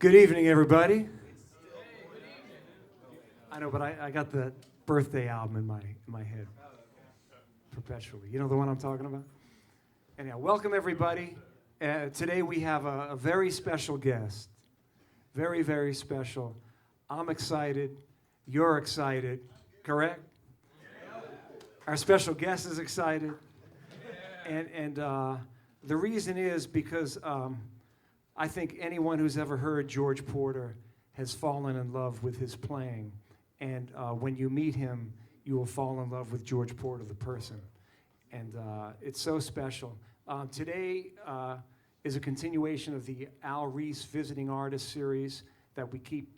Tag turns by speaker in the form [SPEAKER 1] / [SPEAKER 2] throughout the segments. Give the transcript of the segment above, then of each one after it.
[SPEAKER 1] Good evening, everybody. I know, but I got the birthday album in my head perpetually. You know the one I'm talking about? Anyhow, welcome everybody. Today we have a very special guest. Very, very special. I'm excited. You're excited. Correct? Our special guest is excited. And the reason is because I think anyone who's ever heard George Porter has fallen in love with his playing. And when you meet him, you will fall in love with George Porter, the person. And it's so special. Today is a continuation of the Al Reese Visiting Artist series that we keep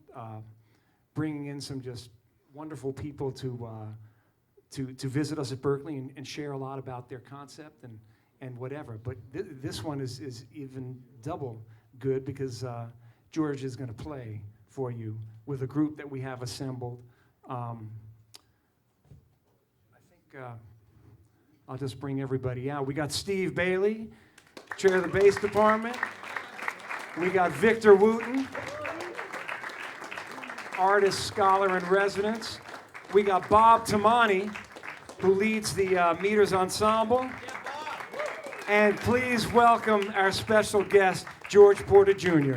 [SPEAKER 1] bringing in some just wonderful people to visit us at Berklee and share a lot about their concept and whatever. But this one is even double good because George is going to play for you with a group that we have assembled. I think I'll just bring everybody out. We got Steve Bailey, chair of the bass department. We got Victor Wooten, artist, scholar in residence. We got Bob Tamani, who leads the Meters Ensemble. And please welcome our special guest, George Porter Jr.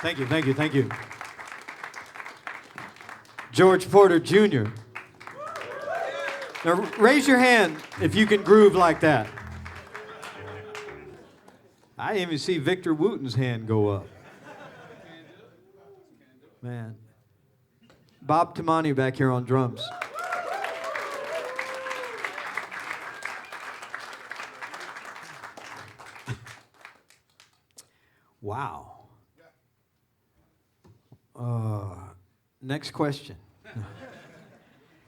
[SPEAKER 2] Thank you, thank you, thank you. George Porter Jr. Now raise your hand if you can groove like that. I even see Victor Wooten's hand go up. Man. Bob Tamani back here on drums. Wow. Next question.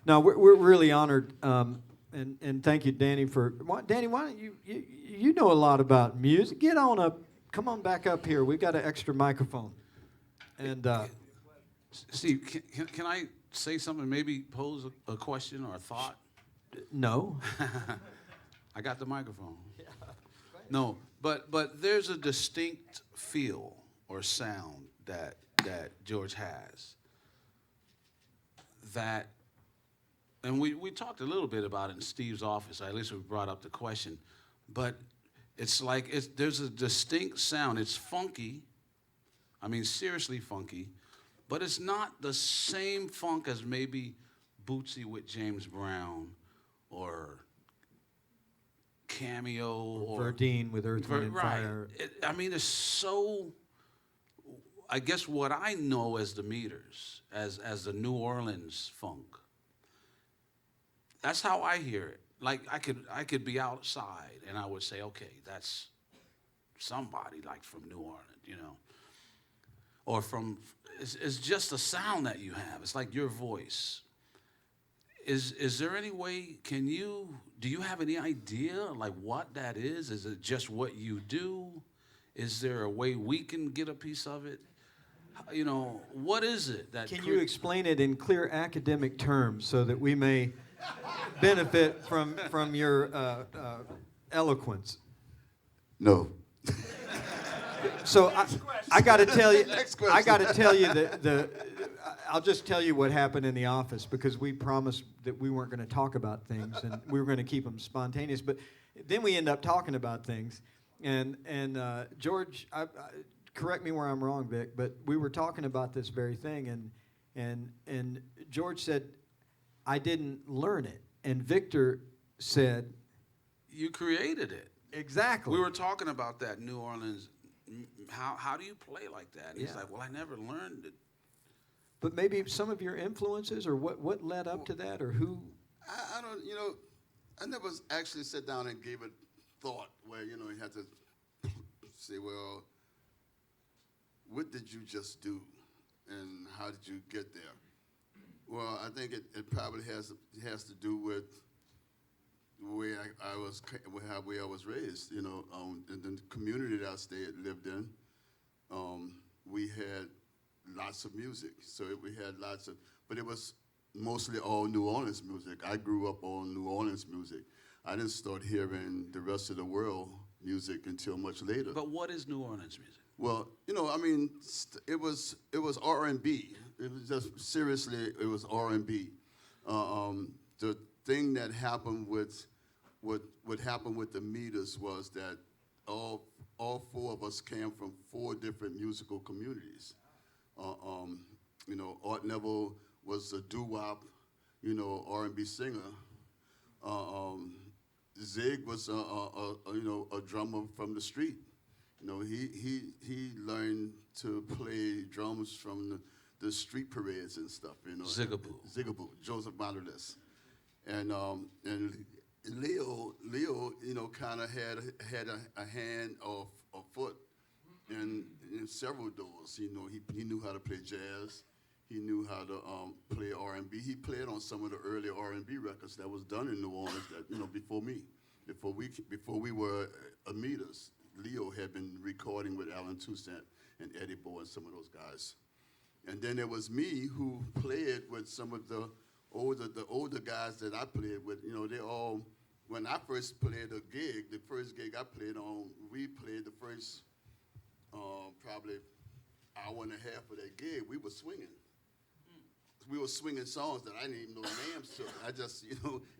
[SPEAKER 2] No, we're really honored, and thank you, Danny, for Danny. Why don't you know a lot about music? Get on up. Come on back up here. We've got an extra microphone. And
[SPEAKER 3] Steve, can I say something? Maybe pose a question or a thought.
[SPEAKER 2] No.
[SPEAKER 3] I got the microphone. Yeah. No, but there's a distinct feel or sound that George has. That, and we talked a little bit about it in Steve's office. At least we brought up the question, but it's like there's a distinct sound. It's funky. I mean, seriously funky, but it's not the same funk as maybe Bootsy with James Brown or Cameo or
[SPEAKER 2] Verdine with Earth, Wind, and Fire.
[SPEAKER 3] I mean, it's so. I guess what I know as the Meters, as the New Orleans funk. That's how I hear it. Like I could be outside and I would say, okay, that's somebody like from New Orleans, you know. Or from it's just a sound that you have. It's like your voice. Is there any way, do you have any idea like what that is? Is it just what you do? Is there a way we can get a piece of it? You know, what is it that...
[SPEAKER 2] Can you explain it in clear academic terms so that we may benefit from your eloquence?
[SPEAKER 4] No.
[SPEAKER 2] So I got to tell you, I got to tell you I'll just tell you what happened in the office because we promised that we weren't going to talk about things and we were going to keep them spontaneous. But then we end up talking about things, and George, correct me where I'm wrong, Vic, but we were talking about this very thing, and George said, I didn't learn it, and Victor said,
[SPEAKER 3] you created it.
[SPEAKER 2] Exactly.
[SPEAKER 3] We were talking about that New Orleans. How do you play like that? And he's like, well, I never learned it.
[SPEAKER 2] But maybe some of your influences, or what led up to that, or who?
[SPEAKER 4] I don't, I never actually sat down and gave it thought where, you had to say, well, what did you just do, and how did you get there? Well, I think it probably has to do with the way I was raised. In the community that I lived in, we had lots of music. So we had but it was mostly all New Orleans music. I grew up on New Orleans music. I didn't start hearing the rest of the world music until much later.
[SPEAKER 3] But what is New Orleans music?
[SPEAKER 4] Well, it was R&B. It was just seriously, it was R&B. The thing that happened with what happened with the Meters was that all four of us came from four different musical communities. Art Neville was a doo-wop, R&B singer. Zig was a drummer from the street. He learned to play drums from the street parades and stuff. Zigaboo, Joseph Monolith, and Leo, kind of had a hand or a foot in several doors. He knew how to play jazz. He knew how to play R&B. He played on some of the early R&B records that was done in New Orleans. That before me, before we were Meters. Leo had been recording with Alan Toussaint and Eddie Boy and some of those guys. And then there was me who played with some of the older guys that I played with. They all, when I first played a gig, the first gig I played on, we played the first probably hour and a half of that gig. We were swinging. We were swinging songs that I didn't even know the names to. I just,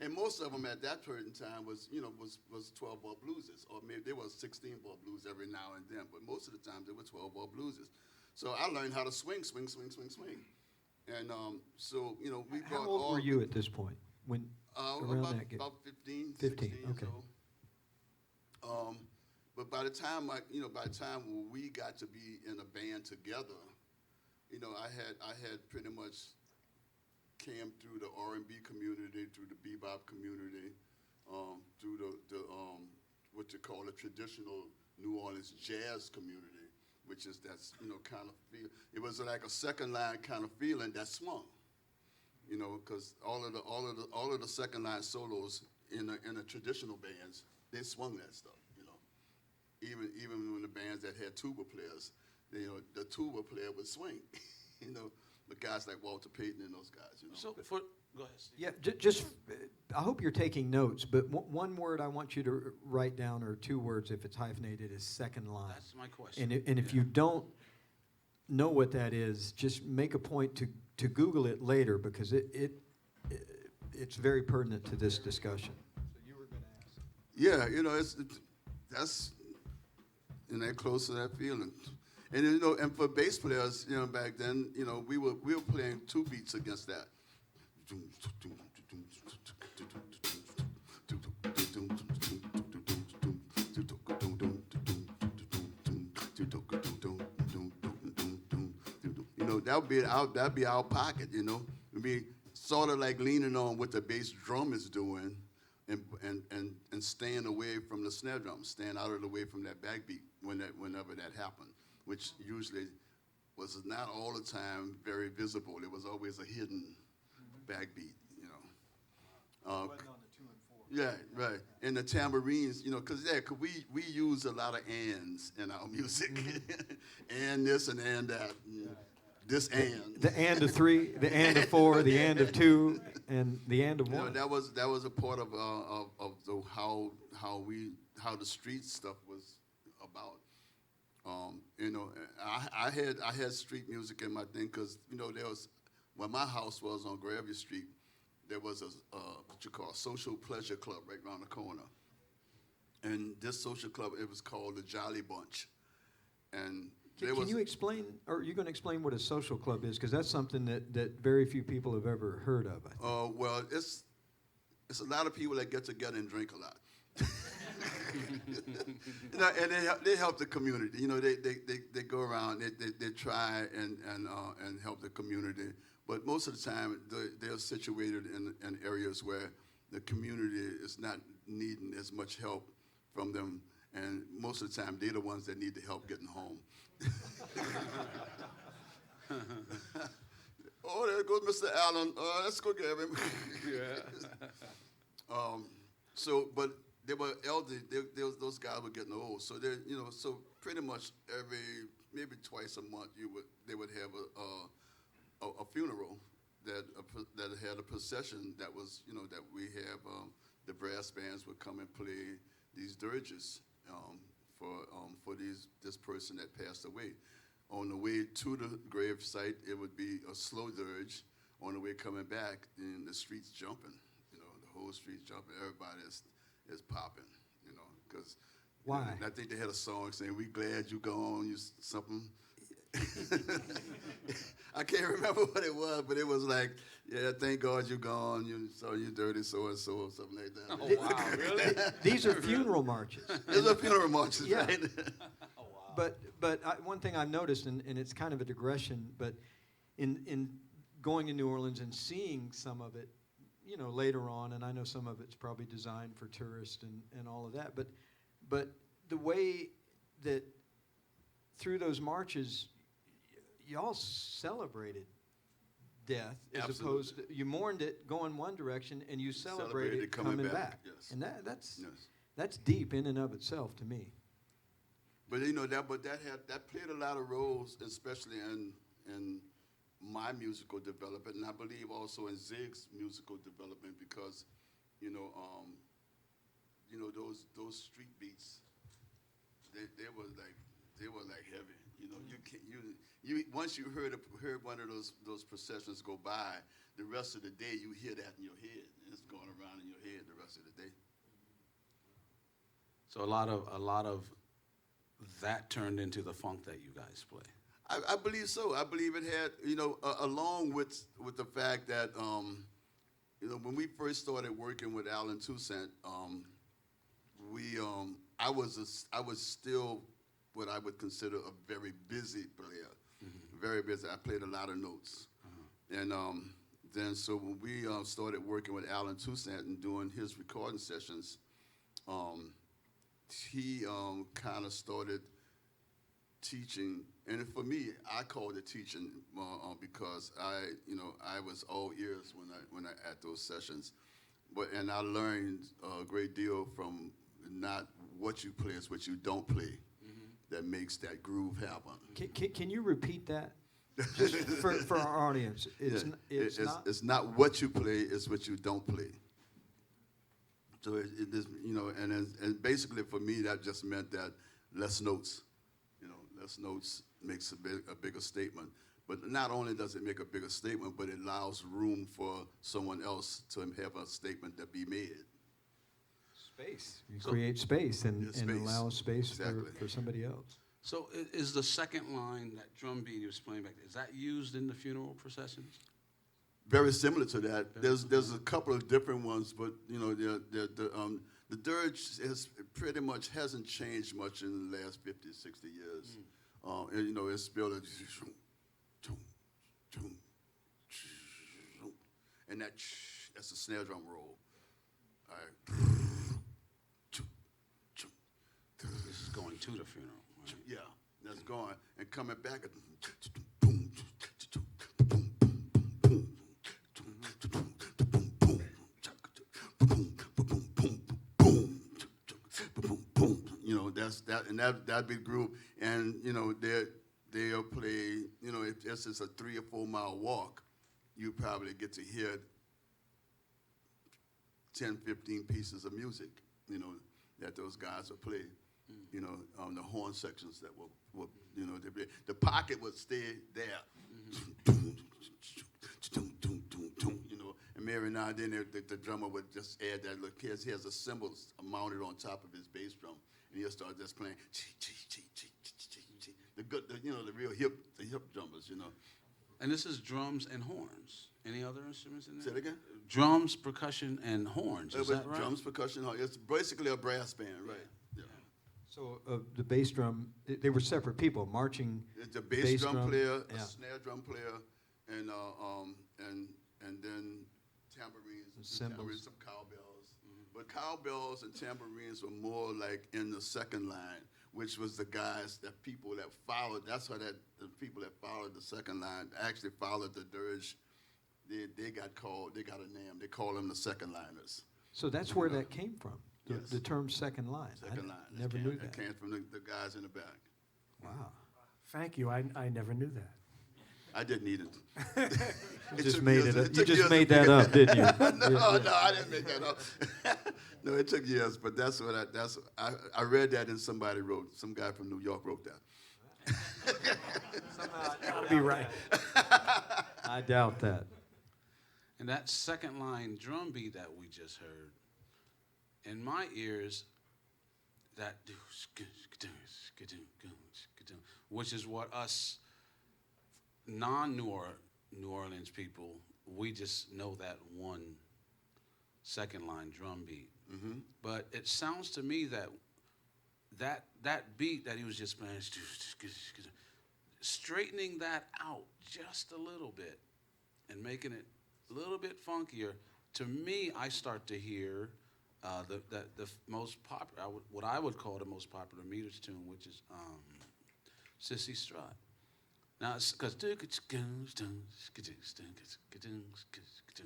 [SPEAKER 4] and most of them at that point in time was 12-bar blueses, or maybe there was 16-bar blues every now and then, but most of the time they were 12-bar blueses. So I learned how to swing. And so, we brought
[SPEAKER 2] How old were you at this point? When around that game?
[SPEAKER 4] about 15,
[SPEAKER 2] 15,
[SPEAKER 4] 16 years
[SPEAKER 2] okay.
[SPEAKER 4] old. But by the time when we got to be in a band together, I had pretty much came through the R&B community, through the bebop community, through the what you call a traditional New Orleans jazz community, which is kind of feel. It was like a second line kind of feeling that swung, because all of the second line solos in the traditional bands, they swung that stuff, Even when the bands that had tuba players, the tuba player would swing, the guys like Walter Payton and those guys,
[SPEAKER 3] So go ahead, Steve.
[SPEAKER 2] Yeah, just I hope you're taking notes, but one word I want you to write down, or two words if it's hyphenated, is second line.
[SPEAKER 3] That's my question.
[SPEAKER 2] And if you don't know what that is, just make a point to Google it later, because it's very pertinent to this discussion. So you were going to ask.
[SPEAKER 4] Yeah, that's close to that feeling. And and for bass players, back then, we were playing two beats against that. That'd be our pocket, It'd be sort of like leaning on what the bass drum is doing, and staying away from the snare drum, staying out of the way from that backbeat whenever that happened, which usually was not all the time very visible. It was always a hidden backbeat,
[SPEAKER 2] Wasn't on the 2 and 4.
[SPEAKER 4] Yeah, right. And the tambourines, because we use a lot of ands in our music, and this and that, and this and.
[SPEAKER 2] The and of 3, the and of 4, the and of 2, and the and of 1.
[SPEAKER 4] That was a part of how the street stuff was about. I had street music in my thing, because there was, when my house was on Gravy Street, there was a what you call a social pleasure club right around the corner, and this social club, it was called the Jolly Bunch, and
[SPEAKER 2] Can you explain, or are you going to explain what a social club is? Because that's something that very few people have ever heard of, I think.
[SPEAKER 4] Well, it's a lot of people that get together and drink a lot. And they help the community. They go around, they try and help the community. But most of the time, they're situated in areas where the community is not needing as much help from them, and most of the time, they're the ones that need the help getting home. Oh, there goes Mr. Allen. Let's go get him. But they were elderly. Those guys were getting old. So so pretty much maybe twice a month, they would have a funeral that had a procession that was, that we have the brass bands would come and play these dirges for this person that passed away. On the way to the grave site, it would be a slow dirge. On the way coming back, then the streets jumping, the whole street's jumping. Everybody is popping, because
[SPEAKER 2] Why?
[SPEAKER 4] I think they had a song saying, "We glad you gone," something. I can't remember what it was, but it was like, "Yeah, thank God you gone. You dirty so and so," or something like that.
[SPEAKER 3] Oh, wow, really?
[SPEAKER 2] These are funeral marches.
[SPEAKER 4] These are funeral marches,
[SPEAKER 2] Yeah.
[SPEAKER 4] right?
[SPEAKER 2] But one thing I've noticed, and it's kind of a digression, but in going to New Orleans and seeing some of it, later on, and I know some of it's probably designed for tourists and all of that, but the way that through those marches, y'all celebrated death as
[SPEAKER 4] Absolutely.
[SPEAKER 2] opposed to, you mourned it going one direction and you celebrated it coming back.
[SPEAKER 4] Yes.
[SPEAKER 2] And
[SPEAKER 4] Yes.
[SPEAKER 2] that's deep in and of itself to me.
[SPEAKER 4] But that played a lot of roles, especially in my musical development, and I believe also in Zig's musical development, because those street beats, they were like heavy. Once you heard one of those processions go by, the rest of the day you hear that in your head. It's going around in your head the rest of the day.
[SPEAKER 3] So a lot of that turned into the funk that you guys play.
[SPEAKER 4] I believe so. I believe it had, along with the fact that, when we first started working with Alan Toussaint, I was still what I would consider a very busy player, very busy. I played a lot of notes, and then so when we started working with Alan Toussaint and doing his recording sessions, he kind of started teaching, and for me, I called it teaching because I was all ears when I at those sessions, and I learned a great deal from not what you play, it's what you don't play that makes that groove happen.
[SPEAKER 2] Can you repeat that just for our audience?
[SPEAKER 4] It's not what you play, it's what you don't play. So it is, and basically for me that just meant that less notes. Less notes makes a bigger statement. But not only does it make a bigger statement, but it allows room for someone else to have a statement that be made.
[SPEAKER 2] Space. You create space and allow space
[SPEAKER 4] Exactly.
[SPEAKER 2] for somebody else.
[SPEAKER 3] So is the second line, that drum beat he was playing back there, is that used in the funeral processions?
[SPEAKER 4] Very similar to that. There's a couple of different ones, but the dirge pretty much hasn't changed much in the last 50, 60 years. It's still and that's the snare drum roll. All right.
[SPEAKER 3] This is going to the funeral, right?
[SPEAKER 4] Yeah, that's going and coming back. That's that, and that big group, and they'll play. If this is a 3 or 4 mile walk, you probably get to hear 10, 15 pieces of music. That those guys will play. On the horn sections that will the pocket would stay there. And every now and then the drummer would just add that. Look, he has a cymbal mounted on top of his bass drum, and he'll start just playing. The real hip drummers.
[SPEAKER 3] And this is drums and horns. Any other instruments in there?
[SPEAKER 4] Say it again.
[SPEAKER 3] Drums, percussion, and horns. Is that right?
[SPEAKER 4] Drums, percussion, it's basically a brass band, right? Yeah.
[SPEAKER 2] So the bass drum, they were separate people marching.
[SPEAKER 4] It's a bass drum player,
[SPEAKER 2] yeah.
[SPEAKER 4] a snare drum player, and then tambourines,
[SPEAKER 2] cymbals,
[SPEAKER 4] some cowbells. But cowbells and tambourines were more like in the second line, which was the guys that people that followed. That's why the people that followed the second line actually followed the dirge. They got a name. They call them the second liners.
[SPEAKER 2] So that's where that came from.
[SPEAKER 4] Yes.
[SPEAKER 2] The term second line.
[SPEAKER 4] Second line.
[SPEAKER 2] Never knew that.
[SPEAKER 4] It came from the guys in the back.
[SPEAKER 2] Wow.
[SPEAKER 1] Thank you. I never knew that.
[SPEAKER 4] I didn't need it.
[SPEAKER 2] You just made it up. You just made that up, didn't you?
[SPEAKER 4] No, I didn't make that up. No, it took years, but I read that and somebody wrote. Some guy from New York wrote that.
[SPEAKER 1] Somehow I gotta be right.
[SPEAKER 2] I doubt that.
[SPEAKER 3] And that second line drum beat that we just heard, in my ears, that which is what us non-New Orleans people, we just know that one second line drum beat.
[SPEAKER 4] Mm-hmm.
[SPEAKER 3] But it sounds to me that beat that he was just playing, straightening that out just a little bit and making it a little bit funkier. To me, I start to hear the most popular, what I would call the most popular meters tune, which is Cissy Strut. Now, it's because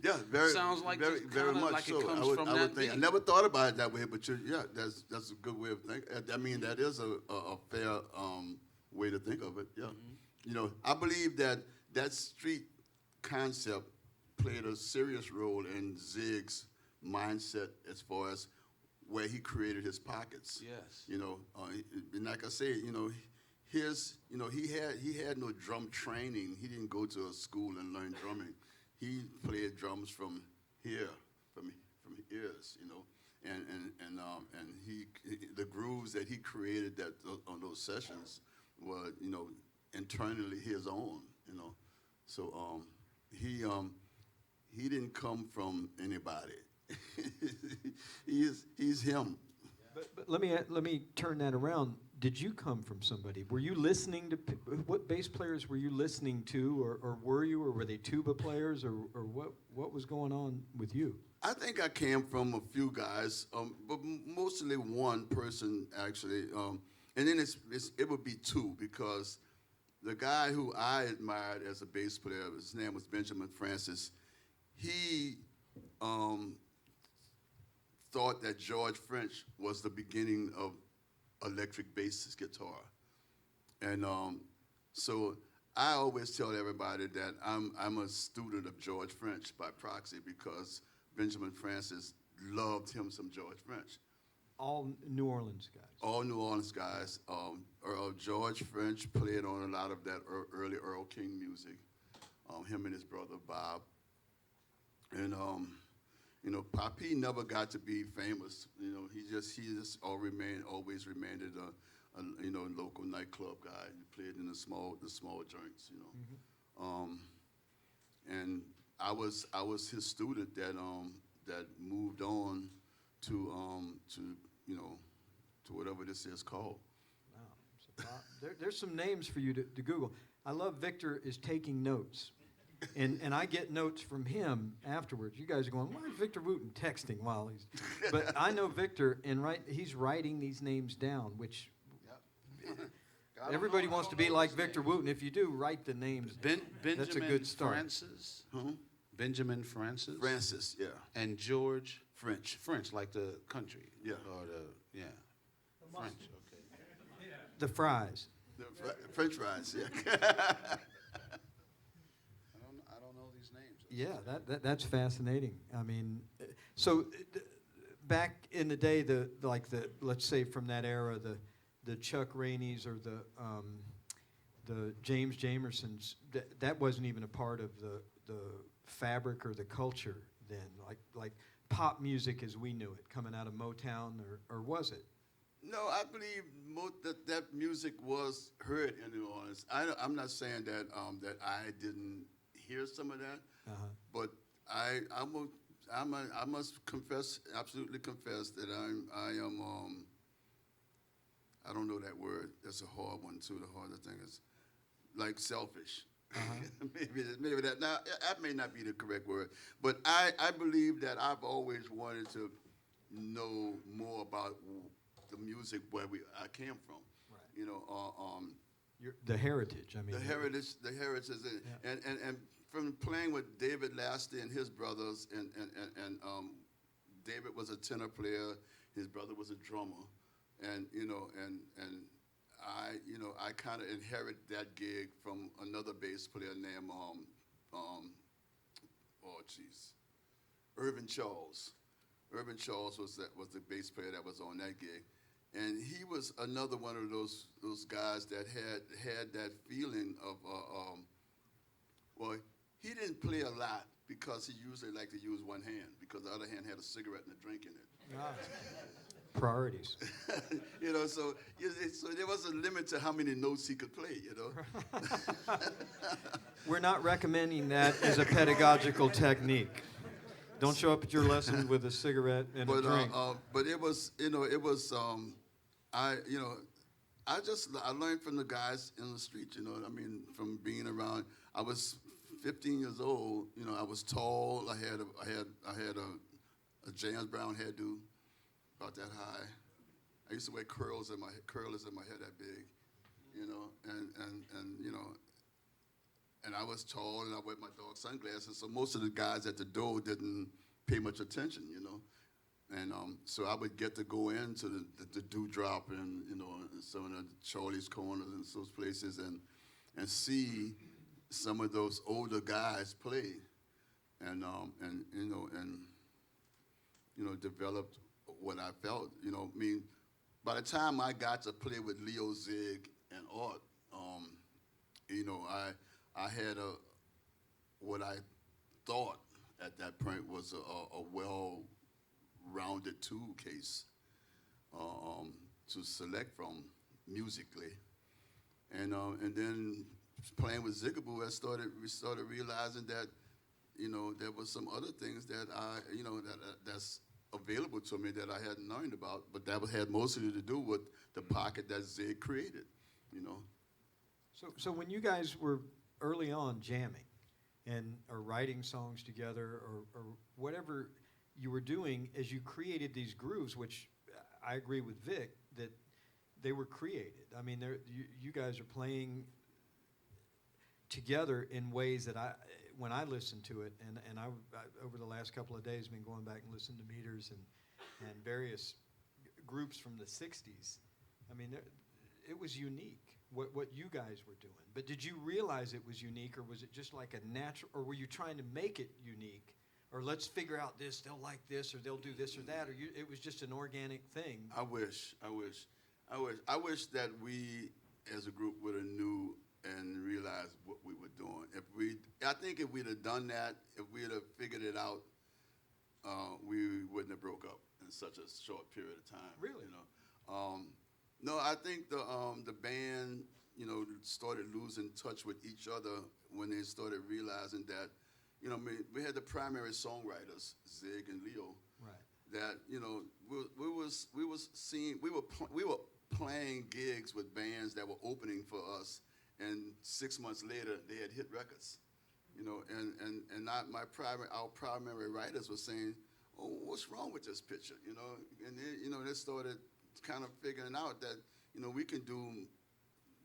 [SPEAKER 4] yeah, very
[SPEAKER 3] sounds like
[SPEAKER 4] very much
[SPEAKER 3] like
[SPEAKER 4] so.
[SPEAKER 3] it comes from
[SPEAKER 4] I
[SPEAKER 3] that
[SPEAKER 4] think. I
[SPEAKER 3] beat.
[SPEAKER 4] never thought about it that way, but that's a good way of thinking. I mean, that is a fair way to think of it. Yeah, I believe that street concept played a serious role in Zig's mindset as far as where he created his pockets.
[SPEAKER 3] Yes.
[SPEAKER 4] And like I said, he had no drum training. He didn't go to a school and learn drumming. He played drums from ears, and the grooves that he created on those sessions were, internally his own, you know. So he didn't come from anybody. He's him.
[SPEAKER 2] But let me turn that around. Did you come from somebody? Were you listening to what bass players were you listening to, or were they tuba players, or what was going on with you?
[SPEAKER 4] I think I came from a few guys, but mostly one person actually, and then it would be two, because the guy who I admired as a bass player, his name was Benjamin Francis. He thought that George French was the beginning of electric bass guitar, and so I always tell everybody that I'm a student of George French by proxy, because Benjamin Francis loved him some George French.
[SPEAKER 2] All New Orleans guys.
[SPEAKER 4] All New Orleans guys. George French played on a lot of that early Earl King music. Him and his brother Bob. And Papi never got to be famous. You know, he just always remained a local nightclub guy. He played in the small joints. You know.
[SPEAKER 2] Mm-hmm.
[SPEAKER 4] And I was his student that moved on to whatever this is called.
[SPEAKER 2] Wow. There's some names for you to Google. I love Victor is taking notes. And I get notes from him afterwards. You guys are going, why is Victor Wooten texting while he's... But I know Victor, and he's writing these names down, which...
[SPEAKER 3] Yep.
[SPEAKER 2] Everybody wants to be like Victor Wooten. If you do, write the names. That's a good start.
[SPEAKER 3] Francis?
[SPEAKER 4] Huh?
[SPEAKER 3] Benjamin Francis?
[SPEAKER 4] Francis, yeah.
[SPEAKER 3] And George?
[SPEAKER 4] French.
[SPEAKER 3] French, like the country?
[SPEAKER 4] Yeah.
[SPEAKER 3] Or French, okay.
[SPEAKER 2] The fries.
[SPEAKER 4] The French fries, yeah.
[SPEAKER 3] I don't know these names.
[SPEAKER 2] Yeah, that's fascinating. I mean, so back in the day, let's say from that era, the Chuck Rainey's or the James Jamersons, that wasn't even a part of the fabric or the culture then, like pop music as we knew it, coming out of Motown, or was it?
[SPEAKER 4] No, I believe that music was heard in New Orleans. I'm not saying that that I didn't hear some of that, but I must absolutely confess that I am. I don't know that word. That's a hard one too. The harder thing is like selfish. maybe that. Now that may not be the correct word, but I believe that I've always wanted to know more about the music where I came from.
[SPEAKER 2] Right.
[SPEAKER 4] You know,
[SPEAKER 2] The heritage. I mean,
[SPEAKER 4] the heritage,
[SPEAKER 2] Yeah.
[SPEAKER 4] and from playing with David Lasty and his brothers, and David was a tenor player, his brother was a drummer, and I kind of inherited that gig from another bass player named Irvin Charles. Irvin Charles was the bass player that was on that gig, and he was another one of those guys that had that feeling of well, he didn't play a lot because he usually liked to use one hand, because the other hand had a cigarette and a drink in it.
[SPEAKER 2] Ah. Priorities.
[SPEAKER 4] So there was a limit to how many notes he could play,
[SPEAKER 2] We're not recommending that as a pedagogical technique. Don't show up at your lesson with a cigarette and a drink.
[SPEAKER 4] But it was, I learned from the guys in the street, I mean, from being around. I was 15 years old, I was tall. I had a James Brown hairdo, about that high. I used to wear curlers in my head that big, and I was tall, and I wore my dog sunglasses. So most of the guys at the door didn't pay much attention, and so I would get to go into the Dewdrop and some of the Charlie's Corners and those places, and see some of those older guys play, and developed what I felt. I mean, by the time I got to play with Leo Zig and Art, I had what I thought at that point was a well-rounded tool case to select from musically, And then playing with Zigaboo, we started realizing that, there was some other things that that's available to me that I hadn't learned about, but that had mostly to do with the pocket that Zig created.
[SPEAKER 2] So when you guys were early on jamming or writing songs together or whatever you were doing as you created these grooves, which I agree with Vic that they were created. I mean, you guys are playing together in ways that when I listen to it, and I over the last couple of days been going back and listening to Meters and various groups from the 60s. I mean, it was unique what you guys were doing. But did you realize it was unique, or was it just like a natural, or were you trying to make it unique? Or let's figure out this, they'll like this, or they'll do this or that, or it was just an organic thing?
[SPEAKER 4] I wish that we as a group would have knew and realized what we were doing. I think if we'd have done that, if we'd have figured it out, we wouldn't have broke up in such a short period of time.
[SPEAKER 2] Really?
[SPEAKER 4] No, I think the band, started losing touch with each other when they started realizing that, we had the primary songwriters, Zig and Leo.
[SPEAKER 2] Right.
[SPEAKER 4] That we were playing gigs with bands that were opening for us, and 6 months later they had hit records. And our primary writers were saying, "Oh, what's wrong with this picture?" And they started kind of figuring out that we can do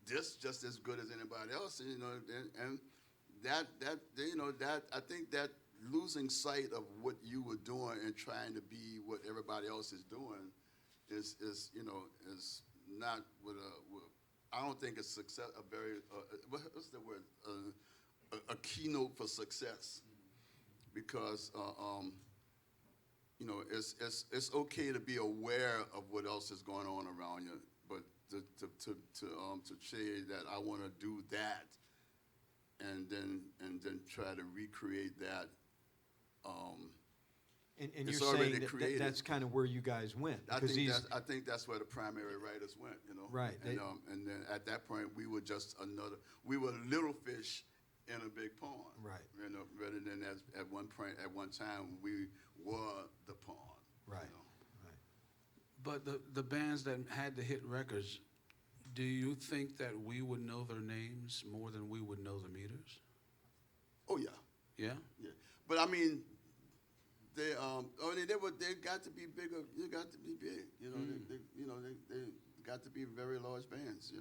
[SPEAKER 4] this just as good as anybody else, and that I think that losing sight of what you were doing and trying to be what everybody else is doing is not I don't think it's success what's the word a keynote for success, because it's okay to be aware of what else is going on around you, but to say that I want to do that and then try to recreate that.
[SPEAKER 2] And you're saying that's kind of where you guys went.
[SPEAKER 4] I think that's where the primary writers went.
[SPEAKER 2] Right.
[SPEAKER 4] And then at that point we were we were little fish in a big pond.
[SPEAKER 2] Right.
[SPEAKER 4] Rather than at one time we were the pond.
[SPEAKER 2] Right.
[SPEAKER 3] Right. But the bands that had the hit records, do you think that we would know their names more than we would know the Meters?
[SPEAKER 4] Oh yeah.
[SPEAKER 3] Yeah.
[SPEAKER 4] Yeah. But I mean, they got to be bigger. You got to be big. They got to be very large bands.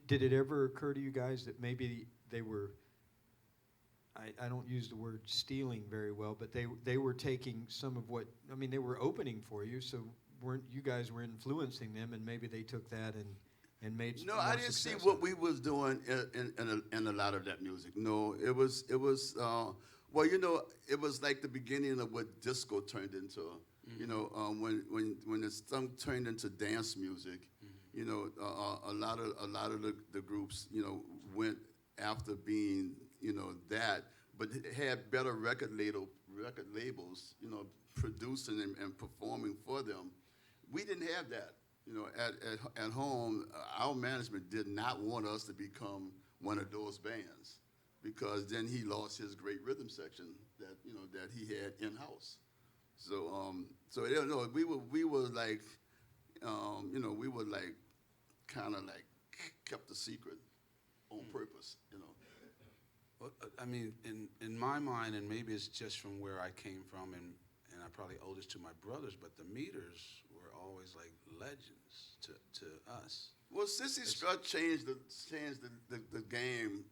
[SPEAKER 2] Did it ever occur to you guys that maybe they were? I don't use the word stealing very well, but they were taking some of what, they were opening for you, so you guys were influencing them, and maybe they took that and made some.
[SPEAKER 4] No, I didn't see what we was doing in a lot of that music. No, it was well, it was like the beginning of what disco turned into. Mm-hmm. When the song turned into dance music, a lot of the groups went after being that, but had better record labels, producing and performing for them. We didn't have that. At home, our management did not want us to become one of those bands, because then he lost his great rhythm section that he had in house. So we were like kind of like kept the secret on purpose.
[SPEAKER 3] Well, in my mind, and maybe it's just from where I came from, and I probably owe this to my brothers, but the Meters were always like legends to us.
[SPEAKER 4] Well, Cissy Strut changed the game,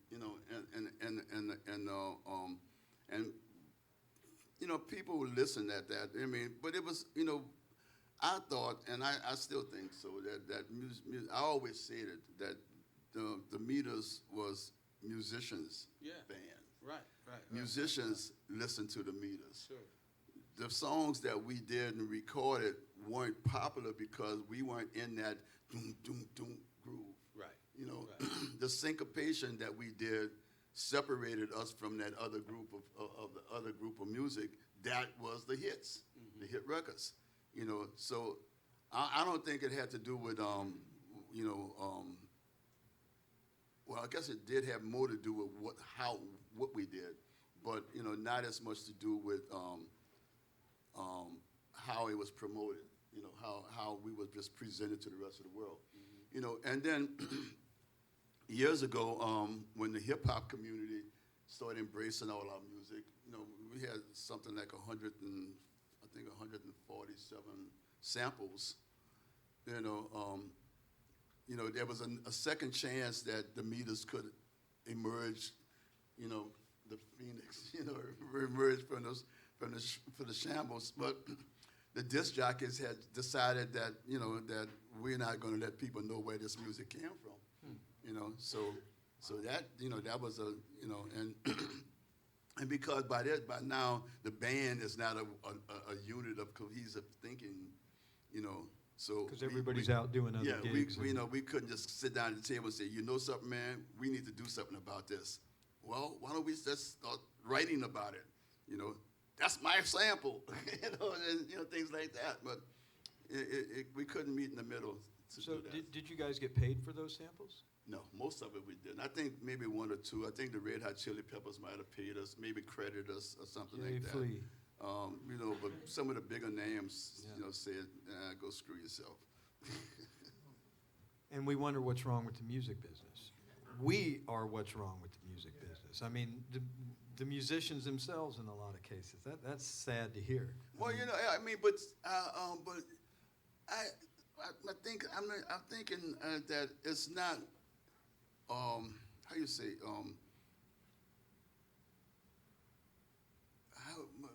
[SPEAKER 4] and people would listen at that. But it was, I thought, and I still think so, that music, I always said it, that the Meters was musicians' band.
[SPEAKER 3] Right.
[SPEAKER 4] Musicians listen to the Meters.
[SPEAKER 3] Sure.
[SPEAKER 4] The songs that we did and recorded weren't popular because we weren't in that doom, doom, doom groove.
[SPEAKER 3] Right.
[SPEAKER 4] The syncopation that we did separated us from that other group of the other group of music. That was the hits, mm-hmm. the hit records. So I don't think it had to do with well, I guess it did have more to do with what we did, but not as much to do with how it was promoted. How we were just presented to the rest of the world. And then years ago, when the hip hop community started embracing all our music, we had something like 147 samples. There was a second chance that the meters could emerge, the phoenix, emerge from the shambles. But the disc jockeys had decided that, that we're not going to let people know where this music came from, So that, that was and and because by now the band is not a unit of cohesive thinking, So
[SPEAKER 2] Because everybody's out doing other gigs.
[SPEAKER 4] We couldn't just sit down at the table and say, you know something, man, we need to do something about this. Well, why don't we just start writing about it? That's my sample, and things like that. But we couldn't meet in the middle to
[SPEAKER 2] So
[SPEAKER 4] do that.
[SPEAKER 2] did you guys get paid for those samples?
[SPEAKER 4] No, most of it we didn't. I think maybe one or two. I think the Red Hot Chili Peppers might have paid us, maybe credited us or something like that.
[SPEAKER 2] Flea.
[SPEAKER 4] But some of the bigger names, said, go screw yourself.
[SPEAKER 2] And we wonder what's wrong with the music business. We are what's wrong with the music business. I mean, the musicians themselves in a lot of cases. That's sad to hear.
[SPEAKER 4] Well, but I think I'm thinking that it's not. How you say?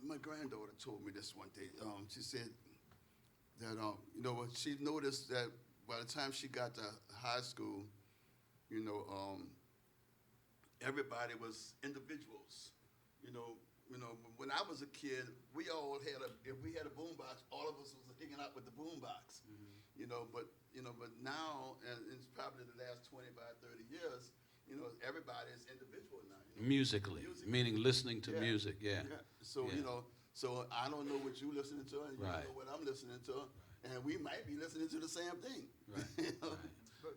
[SPEAKER 4] My granddaughter told me this one day. She said that she noticed that by the time she got to high school, everybody was individuals. When I was a kid, we all had if we had a boombox, all of us was hanging out with the boombox. But now, and it's probably the last 25, 30 years, everybody is individual now.
[SPEAKER 3] Musically, meaning listening to music, yeah.
[SPEAKER 4] So, so I don't know what you're listening to, and you
[SPEAKER 3] Right.
[SPEAKER 4] don't know what I'm listening to, and we might be listening to the same thing.
[SPEAKER 3] Right.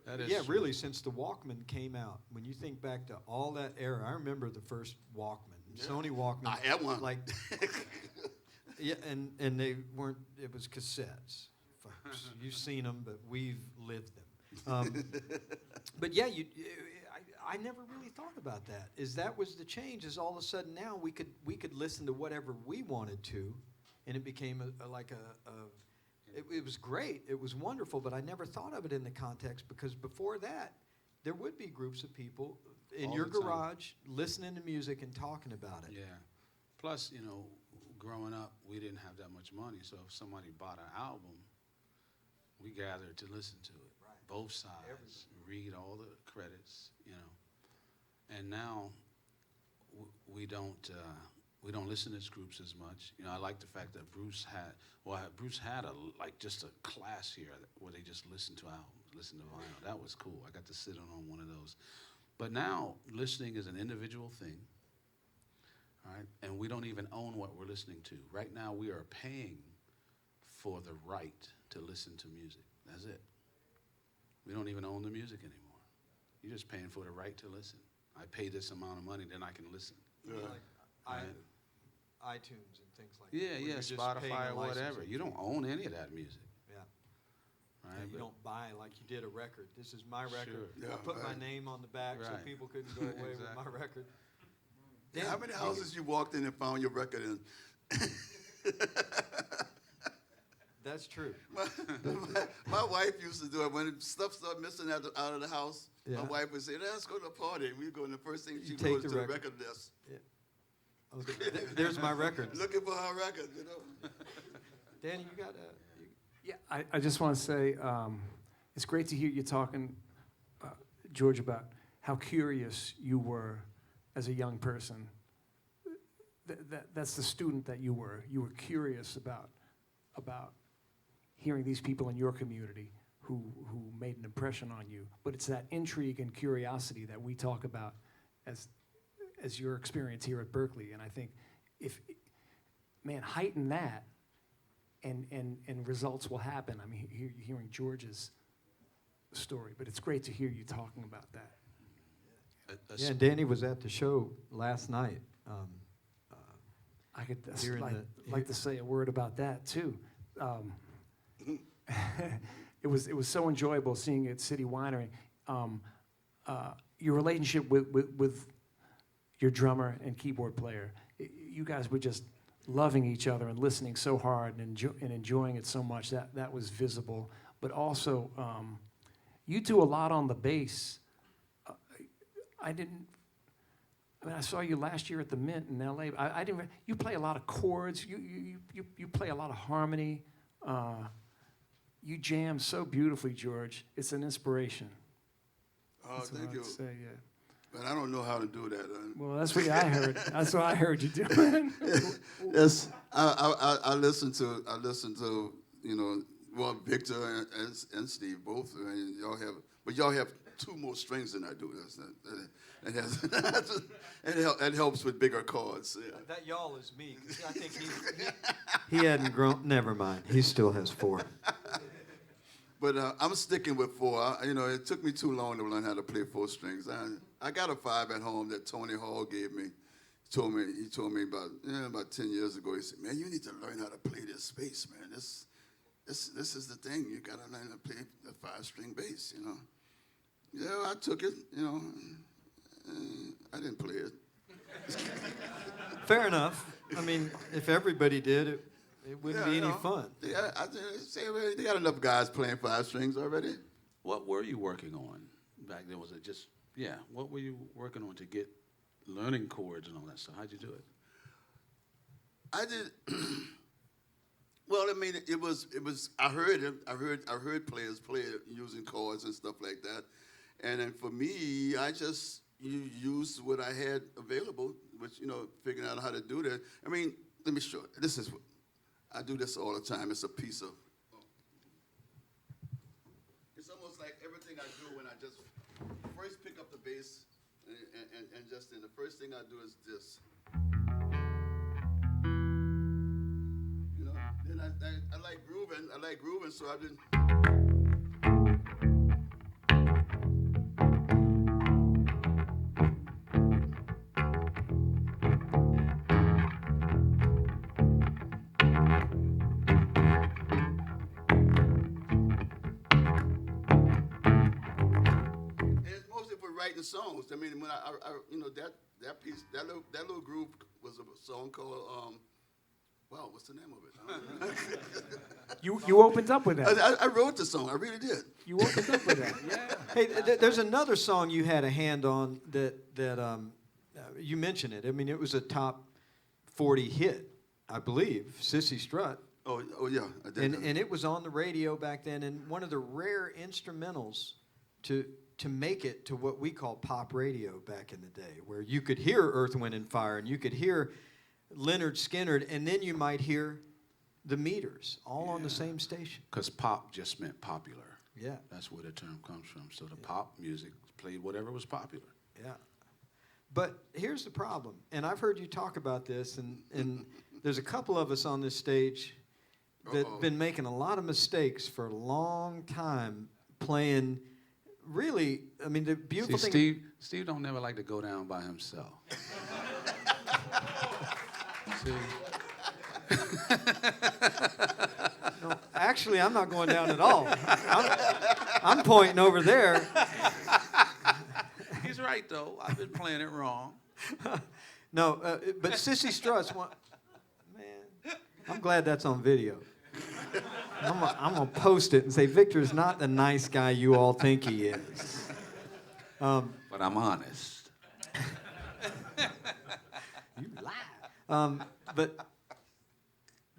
[SPEAKER 3] That is
[SPEAKER 2] Yeah,
[SPEAKER 3] true.
[SPEAKER 2] really, since the Walkman came out, when you think back to all that era, I remember the first Walkman, Sony Walkman.
[SPEAKER 4] I had one.
[SPEAKER 2] Like, yeah, and they weren't, it was cassettes, folks. You've seen them, but we've lived them. But yeah, I never really thought about that. That was the change, is all of a sudden now we could listen to whatever we wanted to, and it became it was great. It was wonderful, but I never thought of it in the context, because before that, there would be groups of people in
[SPEAKER 3] All
[SPEAKER 2] your
[SPEAKER 3] the time.
[SPEAKER 2] garage listening to music and talking about it.
[SPEAKER 3] Yeah. Plus, growing up, we didn't have that much money, so if somebody bought an album, we gathered to listen to it.
[SPEAKER 2] Right.
[SPEAKER 3] Both sides, read all the credits, And now we don't listen to groups as much. I like the fact that Bruce had just a class here where they just listened to albums, listened to vinyl. That was cool. I got to sit on one of those. But now listening is an individual thing. All right, and we don't even own what we're listening to. Right now, we are paying for the right to listen to music. That's it. We don't even own the music anymore. You're just paying for the right to listen. I pay this amount of money, then I can listen.
[SPEAKER 2] Like
[SPEAKER 3] Right.
[SPEAKER 2] iTunes and things like
[SPEAKER 3] Yeah,
[SPEAKER 2] that. where
[SPEAKER 3] yeah,
[SPEAKER 2] you're just
[SPEAKER 3] Spotify
[SPEAKER 2] paying
[SPEAKER 3] or
[SPEAKER 2] a
[SPEAKER 3] whatever.
[SPEAKER 2] licensing
[SPEAKER 3] You don't
[SPEAKER 2] fee.
[SPEAKER 3] own any of that music.
[SPEAKER 2] Yeah.
[SPEAKER 3] Right?
[SPEAKER 2] You
[SPEAKER 3] But-
[SPEAKER 2] don't buy like you did a record. This is my record.
[SPEAKER 3] Sure.
[SPEAKER 2] I put my
[SPEAKER 4] right.
[SPEAKER 2] name on the back so
[SPEAKER 3] Right.
[SPEAKER 2] people couldn't go away with my
[SPEAKER 3] Exactly.
[SPEAKER 2] record.
[SPEAKER 4] How many houses you walked in and found your record in?
[SPEAKER 2] That's true.
[SPEAKER 4] My wife used to do it when stuff started missing out of the house.
[SPEAKER 2] Yeah.
[SPEAKER 4] My wife would say, "Let's go to a party." We go, and the first thing she
[SPEAKER 2] You take
[SPEAKER 4] goes
[SPEAKER 2] the
[SPEAKER 4] to the
[SPEAKER 2] record.
[SPEAKER 4] record desk,
[SPEAKER 2] Okay. There's my record.
[SPEAKER 4] looking for her record.
[SPEAKER 2] Danny, you got
[SPEAKER 1] Yeah, I just want to say it's great to hear you talking, George, about how curious you were as a young person. That's the student that you were. You were curious about hearing these people in your community who made an impression on you. But it's that intrigue and curiosity that we talk about as your experience here at Berklee. And I think heighten that, and results will happen. I mean, hearing George's story, but it's great to hear you talking about that.
[SPEAKER 2] Yeah, and Danny was at the show last night.
[SPEAKER 1] I could
[SPEAKER 2] Here in
[SPEAKER 1] like to say a word about that too. It was so enjoyable seeing it at City Winery. Your relationship with your drummer and keyboard player, you guys were just loving each other and listening so hard and enjoying it so much. That was visible. But also, you do a lot on the bass. I saw you last year at the Mint in L.A. I didn't. You play a lot of chords. You play a lot of harmony. You jam so beautifully, George. It's an inspiration.
[SPEAKER 4] Oh,
[SPEAKER 1] That's what
[SPEAKER 4] thank
[SPEAKER 1] I'd
[SPEAKER 4] you.
[SPEAKER 1] say, yeah.
[SPEAKER 4] But I don't know how to do that.
[SPEAKER 1] Well, that's what I heard. That's what I heard you doing.
[SPEAKER 4] Yes, I listen to well, Victor and Steve both. I mean, y'all have two more strings than I do. That helps with bigger chords. Yeah.
[SPEAKER 2] That y'all is me. 'Cause I think he hadn't grown. Never mind. He still has 4.
[SPEAKER 4] But I'm sticking with 4. It took me too long to learn how to play 4 strings. I got a 5 at home that Tony Hall gave me. He told me about 10 years ago. He said, "Man, you need to learn how to play this bass, man. This is the thing. You got to learn to play the 5-string bass, Yeah, I took it, I didn't play it.
[SPEAKER 2] Fair enough. I mean, if everybody did, it wouldn't be any fun.
[SPEAKER 4] Yeah, they got enough guys playing 5 strings already.
[SPEAKER 3] What were you working on back then? Was it just, what were you working on to get learning chords and all that stuff? How'd you do it?
[SPEAKER 4] I did. Well, I mean, it was. I heard it. I heard players play it using chords and stuff like that, and then for me, I just used what I had available, which figuring out how to do that. I mean, let me show it. This is what I do. This all the time. It's a piece of. It's almost like everything I do when I just first pick up the bass, and just then the first thing I do is this. Then I like grooving, so I've been. And it's mostly for writing songs. I mean, when that piece, that little groove was a song called. Wow, what's the name of it?
[SPEAKER 1] You opened up with that.
[SPEAKER 4] I wrote the song. I really did.
[SPEAKER 1] You opened up with that. Yeah.
[SPEAKER 2] Hey, there's another song you had a hand on that you mentioned it. I mean, it was a top 40 hit, I believe, Cissy Strut.
[SPEAKER 4] Oh yeah, I did.
[SPEAKER 2] And it was on the radio back then, and one of the rare instrumentals to make it to what we call pop radio back in the day, where you could hear Earth, Wind, and Fire, and you could hear Leonard Skinner, and then you might hear the Meters, all on the same station.
[SPEAKER 3] Because pop just meant popular.
[SPEAKER 2] Yeah.
[SPEAKER 3] That's where the term comes from. So the pop music played whatever was popular.
[SPEAKER 2] Yeah. But here's the problem, and I've heard you talk about this, and there's a couple of us on this stage that have been making a lot of mistakes for a long time playing really, I mean, the beautiful thing.
[SPEAKER 3] Steve don't never like to go down by himself. See?
[SPEAKER 2] No, actually, I'm not going down at all. I'm pointing over there.
[SPEAKER 3] He's right, though. I've been playing it wrong.
[SPEAKER 2] No, but Cissy Strut's one. Man, I'm glad that's on video. I'm going to post it and say, Victor's not the nice guy you all think he is.
[SPEAKER 3] But I'm honest.
[SPEAKER 2] You lie.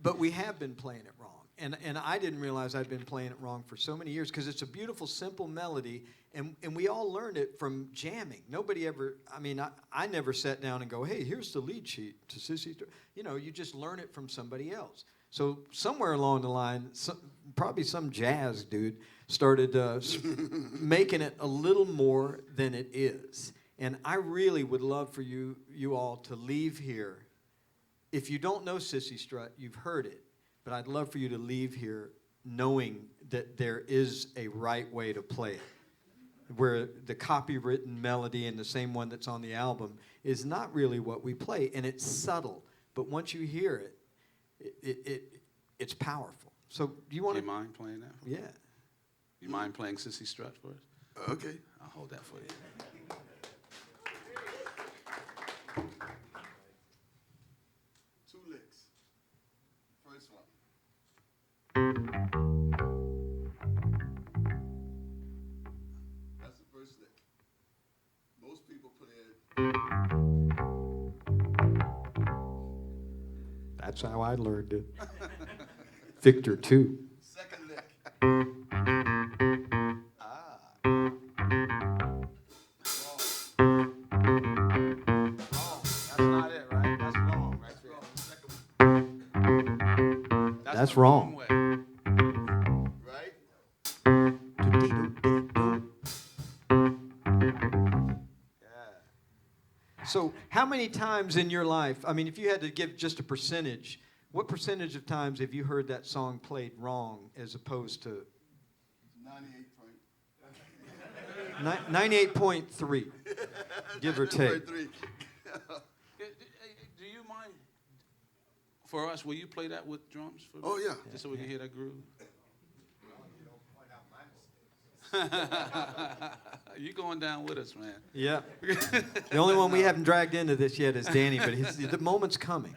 [SPEAKER 2] But we have been playing it wrong. And I didn't realize I'd been playing it wrong for so many years because it's a beautiful, simple melody, and we all learned it from jamming. Nobody ever, I mean, I never sat down and go, hey, here's the lead sheet to Cissy Strut. You just learn it from somebody else. So somewhere along the line, probably some jazz dude started making it a little more than it is. And I really would love for you all to leave here. If you don't know Cissy Strut, you've heard it. But I'd love for you to leave here knowing that there is a right way to play it. where the copywritten melody and the same one that's on the album is not really what we play, and it's subtle. But once you hear it, it's powerful. So do you want
[SPEAKER 3] Do
[SPEAKER 2] to?
[SPEAKER 3] you mind playing that?
[SPEAKER 2] Yeah.
[SPEAKER 3] You mind playing Cissy Strut for us?
[SPEAKER 4] Okay.
[SPEAKER 3] I'll hold that for you.
[SPEAKER 4] Two licks. First one. That's the first lick. Most people play it.
[SPEAKER 2] That's how I learned it. Victor, too.
[SPEAKER 4] Second lick.
[SPEAKER 3] That's not it, right? That's wrong right there.
[SPEAKER 2] That's
[SPEAKER 3] the
[SPEAKER 2] wrong.
[SPEAKER 3] way.
[SPEAKER 4] Right?
[SPEAKER 2] So how many times in your life, I mean, if you had to give just a percentage, what percentage of times have you heard that song played wrong as opposed to 98.3, give or take?
[SPEAKER 3] Do you mind, for us, will you play that with drums? For
[SPEAKER 4] Oh, yeah.
[SPEAKER 3] Just so we can hear that groove? You going down with us, man.
[SPEAKER 2] Yeah. The only one we haven't dragged into this yet is Danny, but the moment's coming.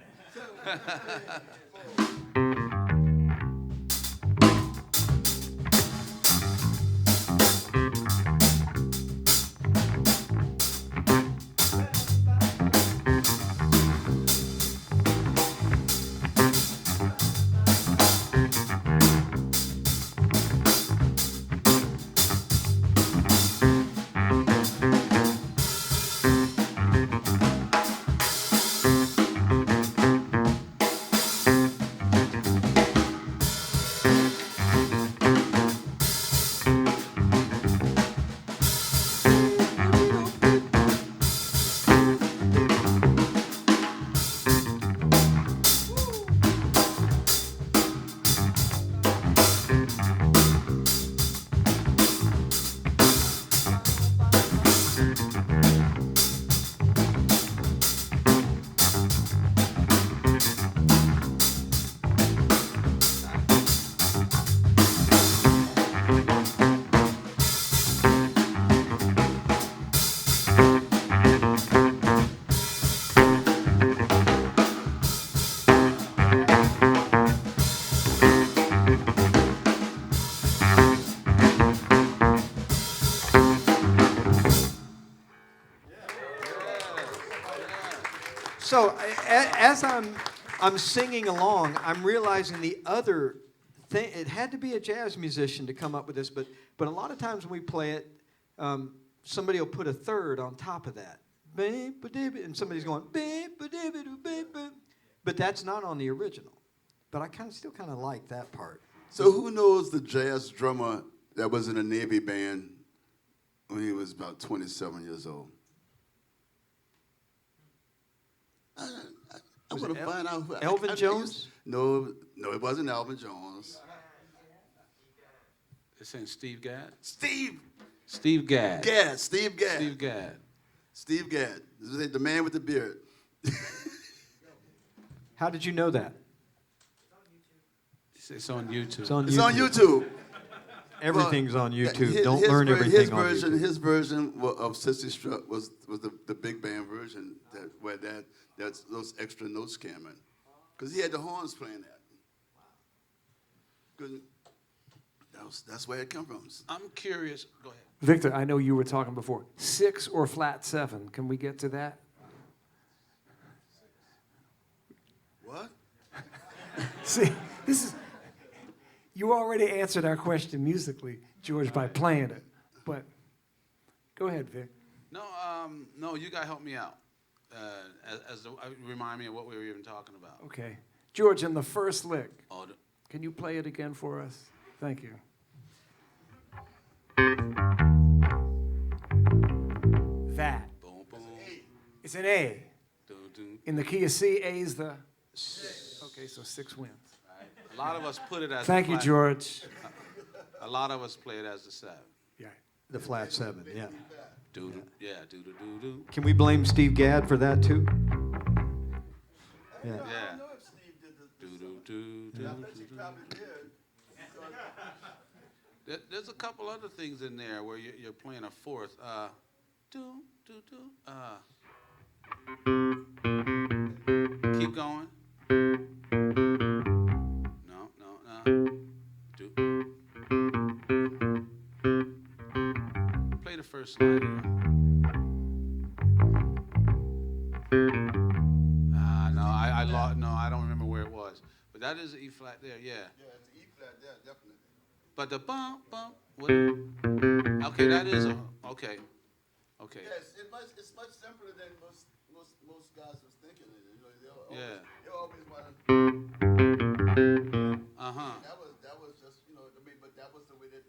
[SPEAKER 2] So as I'm singing along, I'm realizing the other thing. It had to be a jazz musician to come up with this, but a lot of times when we play it, somebody will put a third on top of that, and somebody's going, but that's not on the original. But I still kind of like that part.
[SPEAKER 4] So who knows the jazz drummer that was in a Navy band when he was about 27 years old? I want to find out who.
[SPEAKER 2] Elvin Jones?
[SPEAKER 4] No, it wasn't Elvin Jones.
[SPEAKER 3] They're saying Steve Gadd?
[SPEAKER 4] Steve
[SPEAKER 3] Gadd.
[SPEAKER 4] Steve Gadd.
[SPEAKER 3] Steve Gadd.
[SPEAKER 4] Steve Gadd. This is the man with the beard.
[SPEAKER 2] How did you know that?
[SPEAKER 3] It's on YouTube.
[SPEAKER 2] It's on
[SPEAKER 4] It's on YouTube.
[SPEAKER 2] Everything's on YouTube.
[SPEAKER 4] His-
[SPEAKER 2] Don't
[SPEAKER 4] his
[SPEAKER 2] learn
[SPEAKER 4] ver-
[SPEAKER 2] everything on YouTube.
[SPEAKER 4] His version of Cissy Strut was the big band version where those extra notes came in, because he had the horns playing that. Good. That's where it came from.
[SPEAKER 3] I'm curious. Go ahead.
[SPEAKER 1] Victor, I know you were talking before. 6 or flat 7. Can we get to that?
[SPEAKER 4] What?
[SPEAKER 1] See, you already answered our question musically, George, by playing it. But go ahead, Vic.
[SPEAKER 3] No, you got to help me out. Remind me of what we were even talking about.
[SPEAKER 1] Okay. George, in the first lick,
[SPEAKER 3] Oh,
[SPEAKER 1] can you play it again for us? Thank you. That.
[SPEAKER 3] boom, boom.
[SPEAKER 1] It's an A.
[SPEAKER 3] Dun, dun.
[SPEAKER 1] In the key of C, A is the... Okay, so 6 wins.
[SPEAKER 3] Right. A lot of us put it as
[SPEAKER 1] Thank
[SPEAKER 3] the
[SPEAKER 1] you,
[SPEAKER 3] flat.
[SPEAKER 1] George.
[SPEAKER 3] A lot of us play it as the 7.
[SPEAKER 1] Yeah.
[SPEAKER 2] The flat 7, yeah.
[SPEAKER 3] Do do, yeah, do do do do.
[SPEAKER 2] Can we blame Steve Gadd for that too? Yeah.
[SPEAKER 3] Yeah.
[SPEAKER 4] I don't know if Steve did the
[SPEAKER 3] Do do do do.
[SPEAKER 4] I bet you probably did.
[SPEAKER 3] There's a couple other things in there where you're playing a fourth. Do do do. Keep going. No, no, no. Do. Play the first line here. No, I don't remember where it was. But that is E flat there, yeah.
[SPEAKER 4] Yeah, it's E flat there, definitely.
[SPEAKER 3] But the bump, what? Okay, that is okay. Okay.
[SPEAKER 4] Yes, it's much simpler than most guys was thinking. You know, they always want to. That was just, you know, I mean, but that was the way that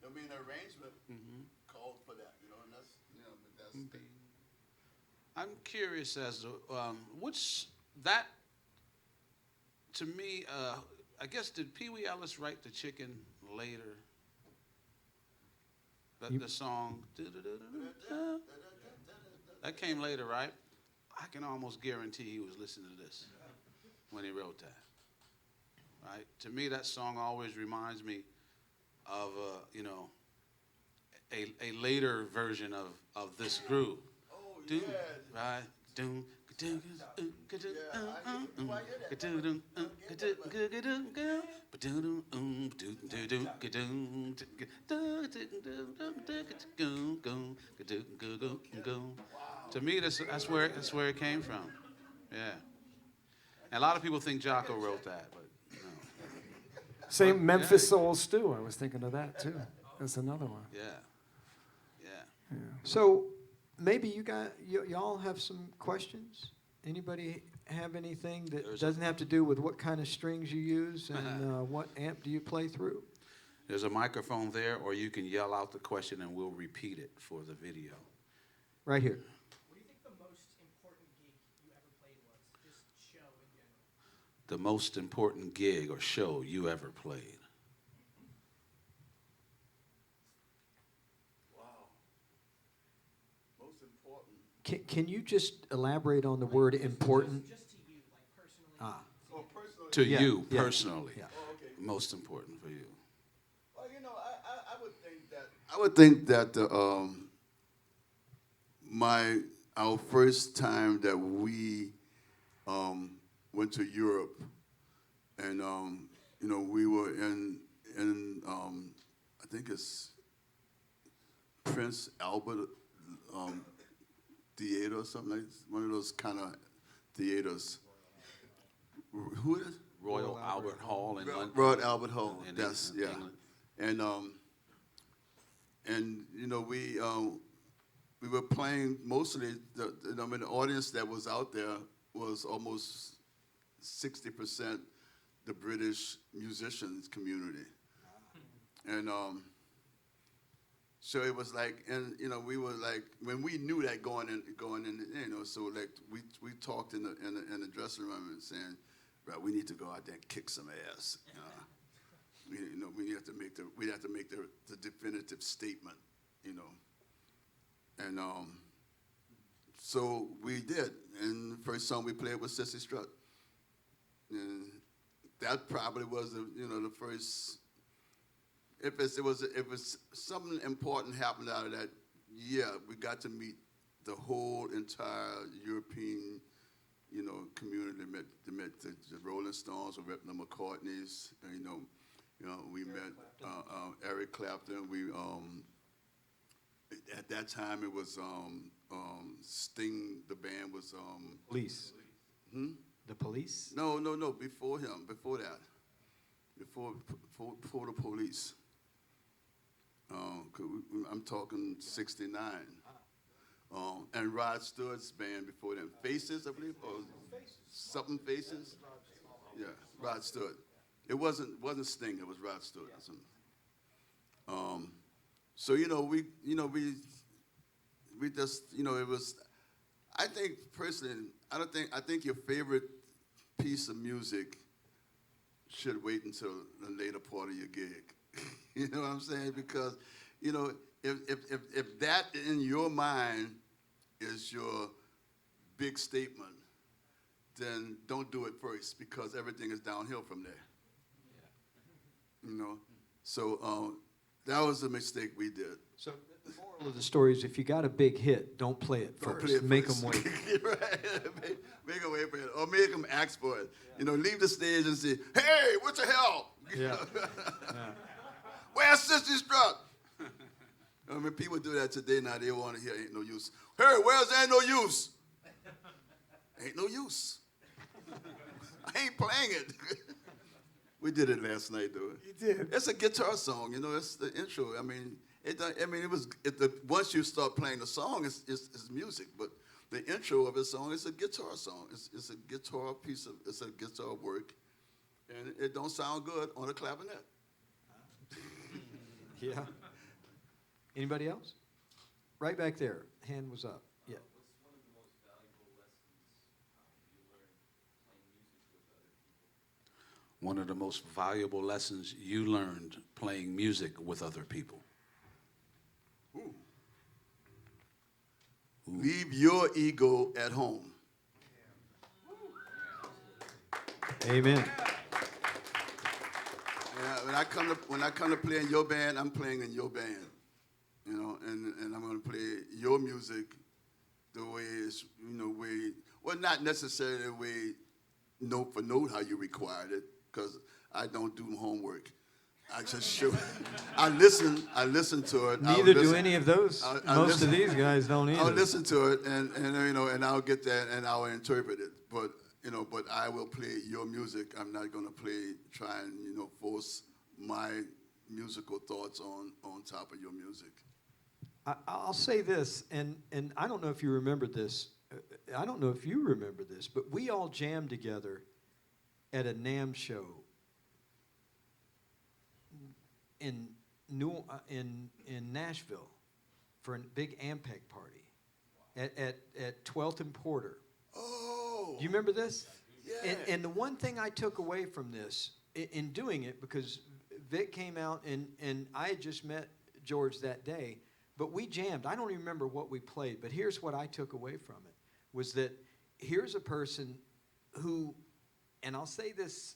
[SPEAKER 4] the main arrangement called for that, you know, and that's, you know, but that's.
[SPEAKER 3] I'm curious as to what's that. To me, I guess did Pee Wee Ellis write the Chicken later? The song. That came later, right? I can almost guarantee he was listening to this when he wrote that. Right? To me, that song always reminds me of you know, a later version of this groove.
[SPEAKER 4] Oh yeah.
[SPEAKER 3] Right? Doom. To me, that's where it came from. Yeah. And a lot of people think Jocko wrote that, but no.
[SPEAKER 1] Same Memphis Soul Stew. I was thinking of that too. That's another one.
[SPEAKER 3] Yeah. Yeah.
[SPEAKER 2] So maybe y'all have some questions? Anybody have anything that doesn't have to do with what kind of strings you use and what amp do you play through?
[SPEAKER 3] There's a microphone there, or you can yell out the question and we'll repeat it for the video.
[SPEAKER 2] Right here.
[SPEAKER 5] What do you think the most important gig you ever played was? This show in general.
[SPEAKER 3] The most important gig or show you ever played.
[SPEAKER 2] Can you just elaborate on the word important?
[SPEAKER 5] Just to you, like personally.
[SPEAKER 4] Oh, personally.
[SPEAKER 3] To
[SPEAKER 2] Yeah,
[SPEAKER 3] you
[SPEAKER 2] yeah,
[SPEAKER 3] personally.
[SPEAKER 2] yeah.
[SPEAKER 4] Oh, okay.
[SPEAKER 3] Most important for you.
[SPEAKER 4] Well, you know, I would think that our first time that we went to Europe, and you know, we were in I think it's Prince Albert Theater or something, like one of those kind of theaters. Who is?
[SPEAKER 3] Royal Albert Hall in London.
[SPEAKER 4] Royal Albert Hall.
[SPEAKER 3] In
[SPEAKER 4] That's
[SPEAKER 3] England.
[SPEAKER 4] And you know, we were playing mostly. I mean, the audience that was out there was almost 60% the British musicians community, and so it was like, and you know, we were like, when we knew that going in, you know, so like we talked in the dressing room and saying, right, we need to go out there and kick some ass. We have to make the definitive statement, you know. And so we did. And the first song we played was Cissy Strut. And that probably was the first. If something important happened out of that year, we got to meet the whole entire European, you know, community. Met the Rolling Stones, we met the McCartneys, you know, we met Eric Clapton. We at that time it was Sting. The band was
[SPEAKER 2] Police. The Police?
[SPEAKER 4] No. Before him. Before that. Before the Police. I'm talking '69. And Rod Stewart's band before them. Faces, I believe, or something Faces. Yeah, Rod Stewart. It wasn't Sting. It was Rod Stewart. Yeah. So we just, you know, it was. I think personally, I think your favorite piece of music should wait until the later part of your gig. You know what I'm saying? Because, you know, if that in your mind is your big statement, then don't do it first, because everything is downhill from there. You know, so that was a mistake we did.
[SPEAKER 2] So the moral of the story is, if you got a big hit, don't play it
[SPEAKER 4] Don't
[SPEAKER 2] first.
[SPEAKER 4] play it
[SPEAKER 2] Make
[SPEAKER 4] first.
[SPEAKER 2] them wait.
[SPEAKER 4] Right. Make them wait for it, or make them ask for it. You know, leave the stage and say, "Hey, what the hell?
[SPEAKER 2] Yeah.
[SPEAKER 4] Where's Cissy Strut?" I mean, people do that today now. They want to hear "Ain't No Use." Hey, where's "Ain't No Use"? Ain't no use. I ain't playing it. We did it last night, though.
[SPEAKER 1] You did.
[SPEAKER 4] It's a guitar song, you know. It's the intro. I mean, once you start playing the song, it's music. But the intro of a song is a guitar song. It's a guitar piece of. It's a guitar work, and it don't sound good on a clavinet.
[SPEAKER 2] Yeah. Anybody else? Right back there. Hand was up. Yeah.
[SPEAKER 3] One of the most valuable lessons you learned playing music with other people.
[SPEAKER 4] Ooh. Leave your ego at home.
[SPEAKER 2] Amen.
[SPEAKER 4] Yeah, when I come to play in your band, I'm playing in your band, you know, and I'm going to play your music the way it's, you know, well, not necessarily the way note for note how you required it, because I don't do homework. I just show. I listen to it.
[SPEAKER 2] Neither do any of those. Most of these guys don't either.
[SPEAKER 4] I'll listen to it, and you know, and I'll get that, and I'll interpret it. But you know, but I will play your music. I'm not going to try and, you know, force my musical thoughts on top of your music.
[SPEAKER 2] I'll say this, and I don't know if you remember this. I don't know if you remember this, but we all jammed together at a NAMM show in Nashville for a big Ampeg party at 12th and Porter.
[SPEAKER 4] Oh.
[SPEAKER 2] Do you remember this?
[SPEAKER 4] Yeah.
[SPEAKER 2] And the one thing I took away from this in doing it, because Vic came out and I had just met George that day, but we jammed. I don't even remember what we played, but here's what I took away from it, was that here's a person who, and I'll say this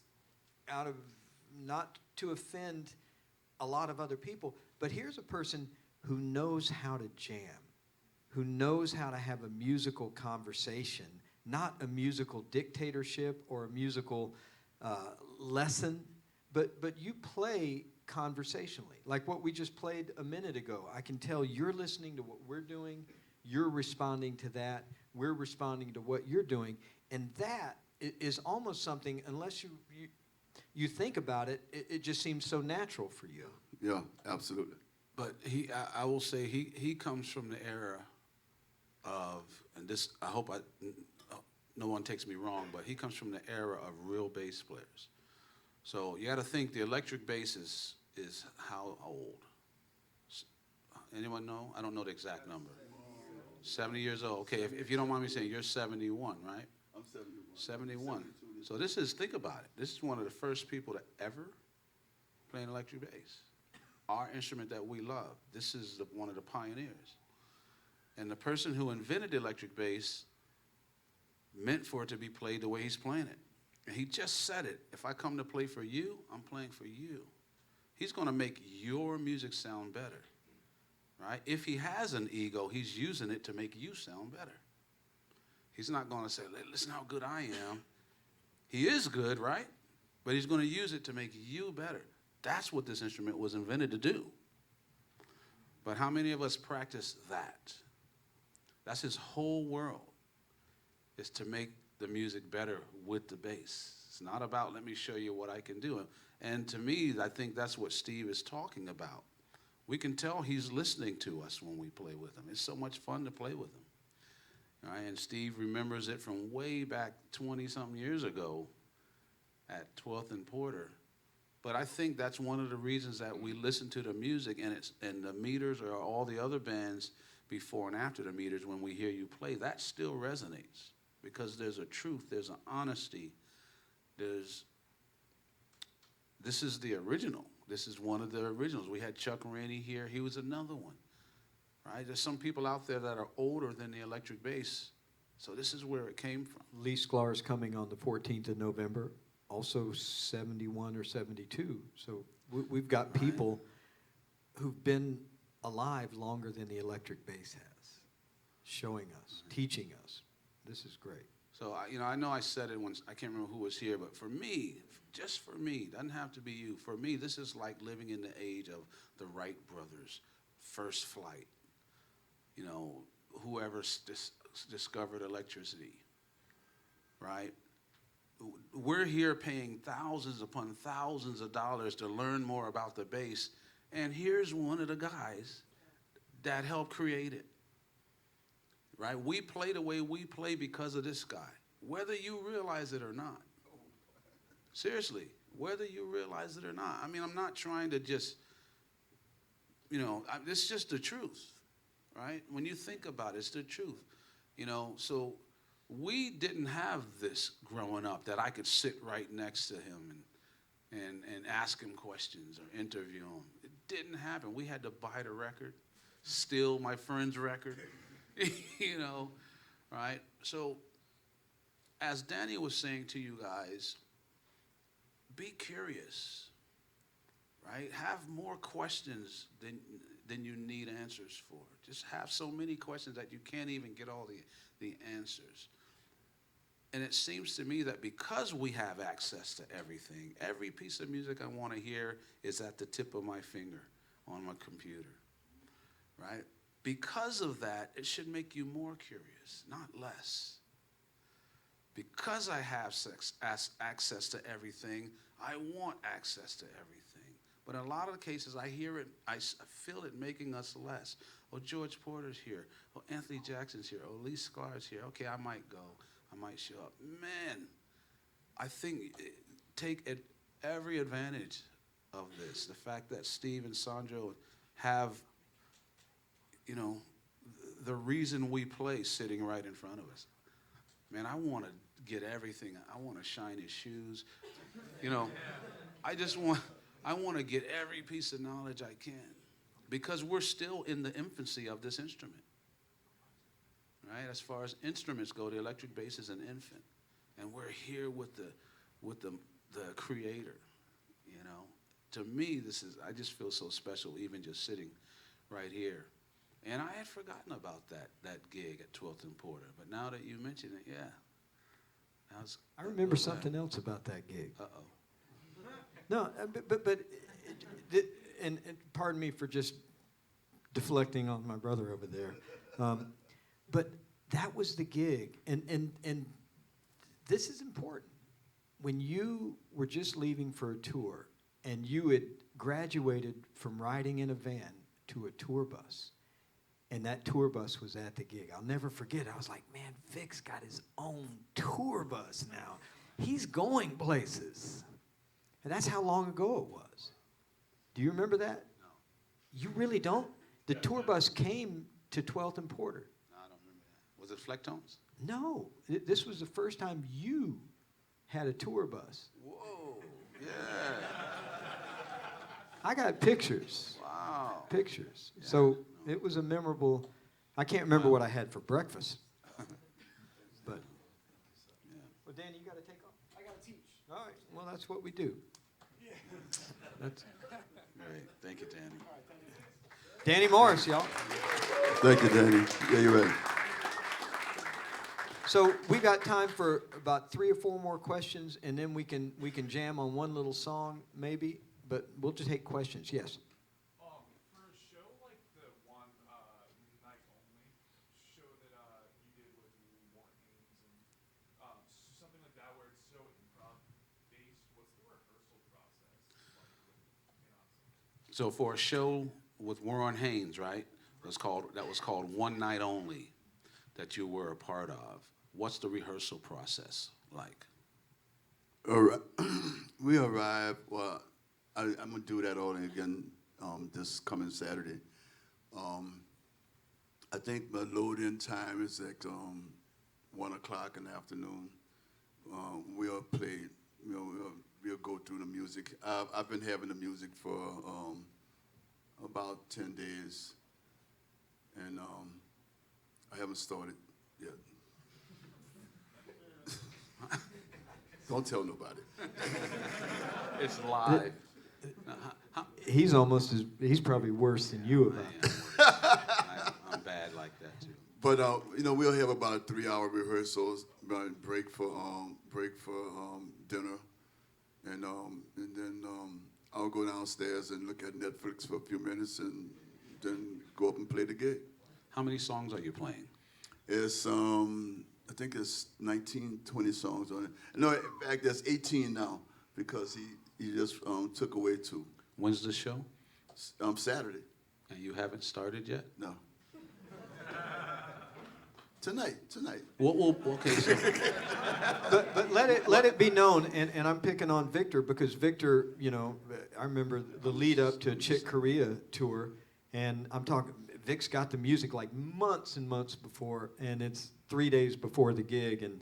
[SPEAKER 2] out of not to offend a lot of other people, but here's a person who knows how to jam, who knows how to have a musical conversation, not a musical dictatorship or a musical lesson, but you play conversationally. Like what we just played a minute ago. I can tell you're listening to what we're doing, you're responding to that, we're responding to what you're doing, and that is almost something, unless you think about it, it just seems so natural for you.
[SPEAKER 4] Yeah, absolutely.
[SPEAKER 3] But I will say he comes from the era of, and this, I hope no one takes me wrong, but he comes from the era of real bass players. So you got to think the electric bass is how old? Anyone know? I don't know the exact number. 70 years old. Okay, if you don't mind me saying, you're 71, right?
[SPEAKER 4] I'm 71.
[SPEAKER 3] 71. So this is, think about it. This is one of the first people to ever play an electric bass. Our instrument that we love. This is one of the pioneers. And the person who invented the electric bass meant for it to be played the way he's playing it. And he just said it. If I come to play for you, I'm playing for you. He's going to make your music sound better, right? If he has an ego, he's using it to make you sound better. He's not going to say, listen how good I am. He is good, right? But he's going to use it to make you better. That's what this instrument was invented to do. But how many of us practice that? That's his whole world, is to make the music better with the bass. It's not about, let me show you what I can do. And to me, I think that's what Steve is talking about. We can tell he's listening to us when we play with him. It's so much fun to play with him. All right, and Steve remembers it from way back 20-something years ago at 12th and Porter. But I think that's one of the reasons that we listen to the music, and the Meters or all the other bands before and after the Meters, when we hear you play, that still resonates. Because there's a truth, there's an honesty, this is the original. This is one of the originals. We had Chuck Rainey here. He was another one. right? There's some people out there that are older than the electric bass, so this is where it came from.
[SPEAKER 2] Lee Sklar's coming on the 14th of November, also 71 or 72. So we've got people who've been alive longer than the electric bass has, showing us, teaching us. This is great.
[SPEAKER 3] So, I know I said it once, I can't remember who was here, but for me, just for me, doesn't have to be you, for me, this is like living in the age of the Wright brothers, first flight, whoever discovered electricity, right? We're here paying thousands upon thousands of dollars to learn more about the bass, and here's one of the guys that helped create it. Right? We play the way we play because of this guy, whether you realize it or not. Seriously, whether you realize it or not. I mean, I'm not trying to just, it's just the truth, right? When you think about it, it's the truth. So we didn't have this growing up that I could sit right next to him and ask him questions or interview him. It didn't happen. We had to buy the record, steal my friend's record. Right? So, as Danny was saying to you guys, be curious, right? Have more questions than you need answers for. Just have so many questions that you can't even get all the answers. And it seems to me that because we have access to everything, every piece of music I want to hear is at the tip of my finger on my computer, right? Because of that, it should make you more curious, not less. Because I have access to everything, I want access to everything. But in a lot of cases, I hear it, I feel it making us less. Oh, George Porter's here. Oh, Anthony Jackson's here. Oh, Lee Sklar's here. Okay, I might go. I might show up. Man, I think take every advantage of this. The fact that Steve and Sandro have the reason we play sitting right in front of us. Man, I want to get everything. I want to shine his shoes. I want to get every piece of knowledge I can because we're still in the infancy of this instrument. Right? As far as instruments go, the electric bass is an infant. And we're here with the creator, To me, I just feel so special even just sitting right here. And I had forgotten about that gig at 12th and Porter, but now that you mention it, yeah.
[SPEAKER 2] I remember something else about that gig.
[SPEAKER 3] Uh-oh.
[SPEAKER 2] No, and pardon me for just deflecting on my brother over there, but that was the gig, and this is important. When you were just leaving for a tour, and you had graduated from riding in a van to a tour bus, and that tour bus was at the gig. I'll never forget. I was like, man, Vic's got his own tour bus now. He's going places. And that's how long ago it was. Do you remember that?
[SPEAKER 3] No.
[SPEAKER 2] You really don't? The tour bus came to 12th and Porter.
[SPEAKER 3] No, I don't remember that. Was it Flecktones?
[SPEAKER 2] No. This was the first time you had a tour bus.
[SPEAKER 3] Whoa, yeah.
[SPEAKER 2] I got pictures.
[SPEAKER 3] Wow.
[SPEAKER 2] Pictures.
[SPEAKER 3] Yeah,
[SPEAKER 2] So it was a memorable, I can't remember what I had for breakfast. But, well, Danny, you got to take off?
[SPEAKER 5] I gotta teach.
[SPEAKER 2] All right, well, that's what we do. That's
[SPEAKER 3] Great. Thank you, Danny.
[SPEAKER 2] Danny Morris, y'all.
[SPEAKER 4] Thank you, Danny. Yeah, you're right.
[SPEAKER 2] So we got time for about 3 or 4 more questions, and then we can jam on one little song, maybe. But we'll just take questions. Yes.
[SPEAKER 6] For a show like the one night only show that you did with Warren Haynes and something like that where it's so improv based, what's the rehearsal process like with
[SPEAKER 3] So for a show with Warren Haynes, right? That was called One Night Only, that you were a part of. What's the rehearsal process like?
[SPEAKER 4] We arrived. Well, I'm gonna do that all again this coming Saturday. I think the load-in time is at 1 o'clock in the afternoon. We'll play. We'll go through the music. I've been having the music for about 10 days, and I haven't started yet. Don't tell nobody.
[SPEAKER 3] It's live.
[SPEAKER 2] He's probably worse than you about it.
[SPEAKER 3] I'm bad like that too.
[SPEAKER 4] But we'll have about 3-hour rehearsals, break for dinner, and then I'll go downstairs and look at Netflix for a few minutes, and then go up and play the gig.
[SPEAKER 3] How many songs are you playing?
[SPEAKER 4] It's I think it's 19, 20 songs on it. No, in fact, there's 18 now because he just took away 2.
[SPEAKER 3] When's the show?
[SPEAKER 4] Saturday.
[SPEAKER 3] And you haven't started yet?
[SPEAKER 4] No. Tonight.
[SPEAKER 3] Okay, so
[SPEAKER 2] But let it be known, and I'm picking on Victor because Victor, I remember the lead up to Chick Corea tour, and I'm talking, Vic's got the music like months and months before, and it's 3 days before the gig, and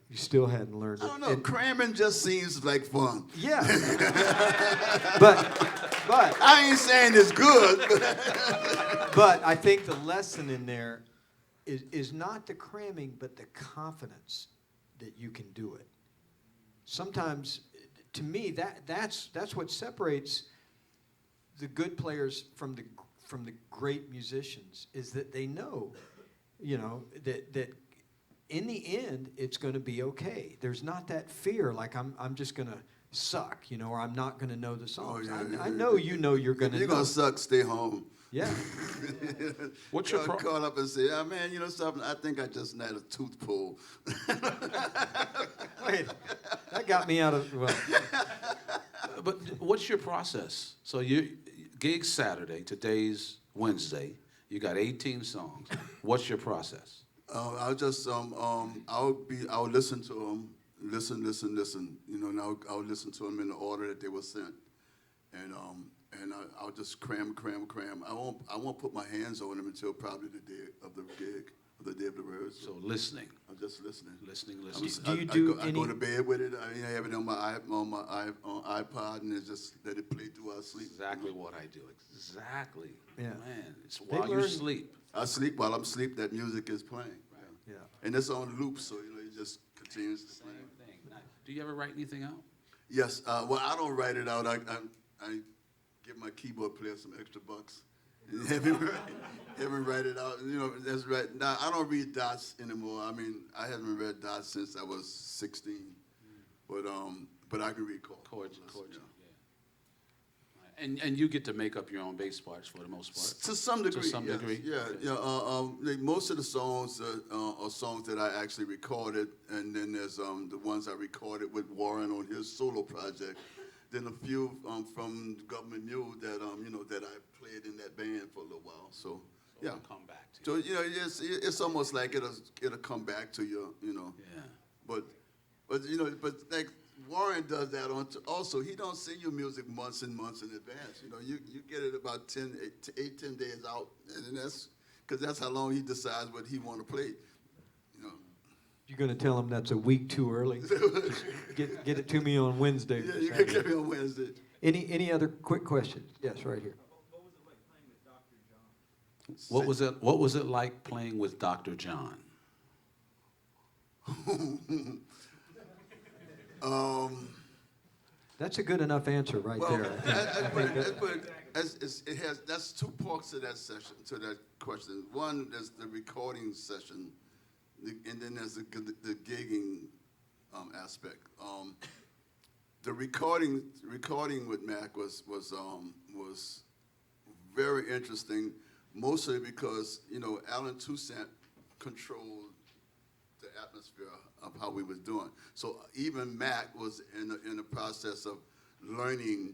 [SPEAKER 2] you still hadn't learned it.
[SPEAKER 4] I don't know. Cramming just seems like fun.
[SPEAKER 2] Yeah. but
[SPEAKER 4] I ain't saying it's good.
[SPEAKER 2] But I think the lesson in there is not the cramming, but the confidence that you can do it. Sometimes, to me, that's what separates the good players from the great musicians, is that they know, that in the end it's going to be okay. There's not that fear like I'm just going to suck, or I'm not going to know the songs. I know you're going to.
[SPEAKER 4] You're going to suck. Stay home.
[SPEAKER 2] Yeah.
[SPEAKER 3] what's your
[SPEAKER 4] call up and say, man, something? I think I just had a tooth pull.
[SPEAKER 2] Wait, that got me out of. Well,
[SPEAKER 3] But what's your process? So you gig Saturday, today's Wednesday. You got 18 songs. What's your process?
[SPEAKER 4] I'll just I'll listen to them, listen. And I'll listen to them in the order that they were sent, and I'll just cram. I won't put my hands on them until probably the day of the gig, or the day of the rehearsal.
[SPEAKER 3] So listening.
[SPEAKER 4] I'm just listening.
[SPEAKER 2] Do
[SPEAKER 4] I go to bed with it. I have it on my iPod, and just let it play through while I sleep.
[SPEAKER 3] Exactly what I do. Exactly.
[SPEAKER 2] Yeah.
[SPEAKER 3] Man, it's while you sleep.
[SPEAKER 4] I sleep while I'm asleep. That music is playing. Right?
[SPEAKER 2] yeah.
[SPEAKER 4] And it's on loop, so it just continues to play.
[SPEAKER 3] Same thing. Now, do you ever write anything out?
[SPEAKER 4] Yes. Well, I don't write it out. I give my keyboard player some extra bucks. And have him write it out. That's right. Now I don't read dots anymore. I mean, I haven't read dots since I was 16. But I can read chords.
[SPEAKER 3] Yeah. And you get to make up your own bass parts for the most part.
[SPEAKER 4] To some degree.
[SPEAKER 3] To some
[SPEAKER 4] yes.
[SPEAKER 3] degree.
[SPEAKER 4] Yeah. Most of the songs are songs that I actually recorded, and then there's the ones I recorded with Warren on his solo project. Then a few from Government Mule that that I played in that band for a little while. So yeah.
[SPEAKER 3] It'll come back to you.
[SPEAKER 4] So it's almost like it'll come back to you.
[SPEAKER 3] Yeah.
[SPEAKER 4] But like Warren does that also. He don't send you music months and months in advance. You get it about 10 days out, and that's because that's how long he decides what he want to play.
[SPEAKER 2] You're going to tell him that's a week too early. Get it to me on Wednesday.
[SPEAKER 4] Yeah, you can get me on Wednesday.
[SPEAKER 2] Any other quick questions? Yes, right here.
[SPEAKER 3] What was it like playing with Dr. John?
[SPEAKER 2] That's a good enough answer right there.
[SPEAKER 4] That's 2 parts to that session, to that question. One is the recording session, and then there's the gigging aspect. The recording with Mac was very interesting, mostly because Alan Toussaint controlled the atmosphere of how we was doing. So even Mac was in the process of learning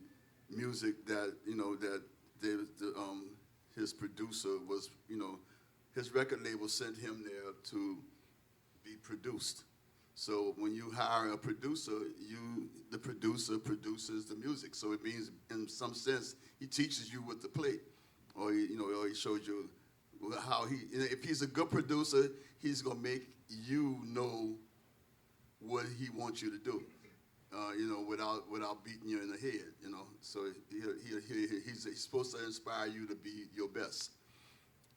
[SPEAKER 4] music that his producer was his record label sent him there to be produced. So when you hire a producer, the producer produces the music. So it means, in some sense, he teaches you what to play, or he shows you how if he's a good producer, he's gonna make you know what he wants you to do, without beating you in the head, So he's supposed to inspire you to be your best.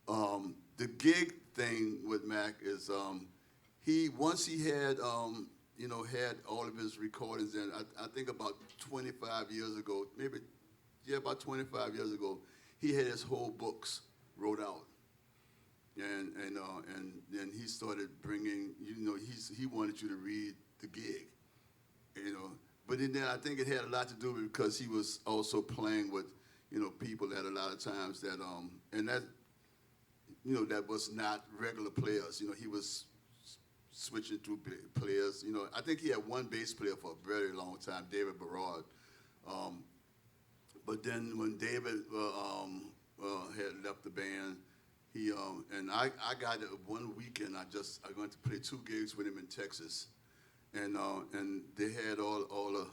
[SPEAKER 4] The gig thing with Mac is once he had had all of his recordings in. I think about 25 years ago, about 25 years ago, he had his whole books wrote out, and then he started bringing. He wanted you to read the gig, But then I think it had a lot to do with because he was also playing with people that a lot of times that and that that was not regular players. He was switching through players. I think he had one bass player for a very long time, David Barrard. But then when David had left the band, he and I got it one weekend. I went to play 2 gigs with him in Texas, and they had all the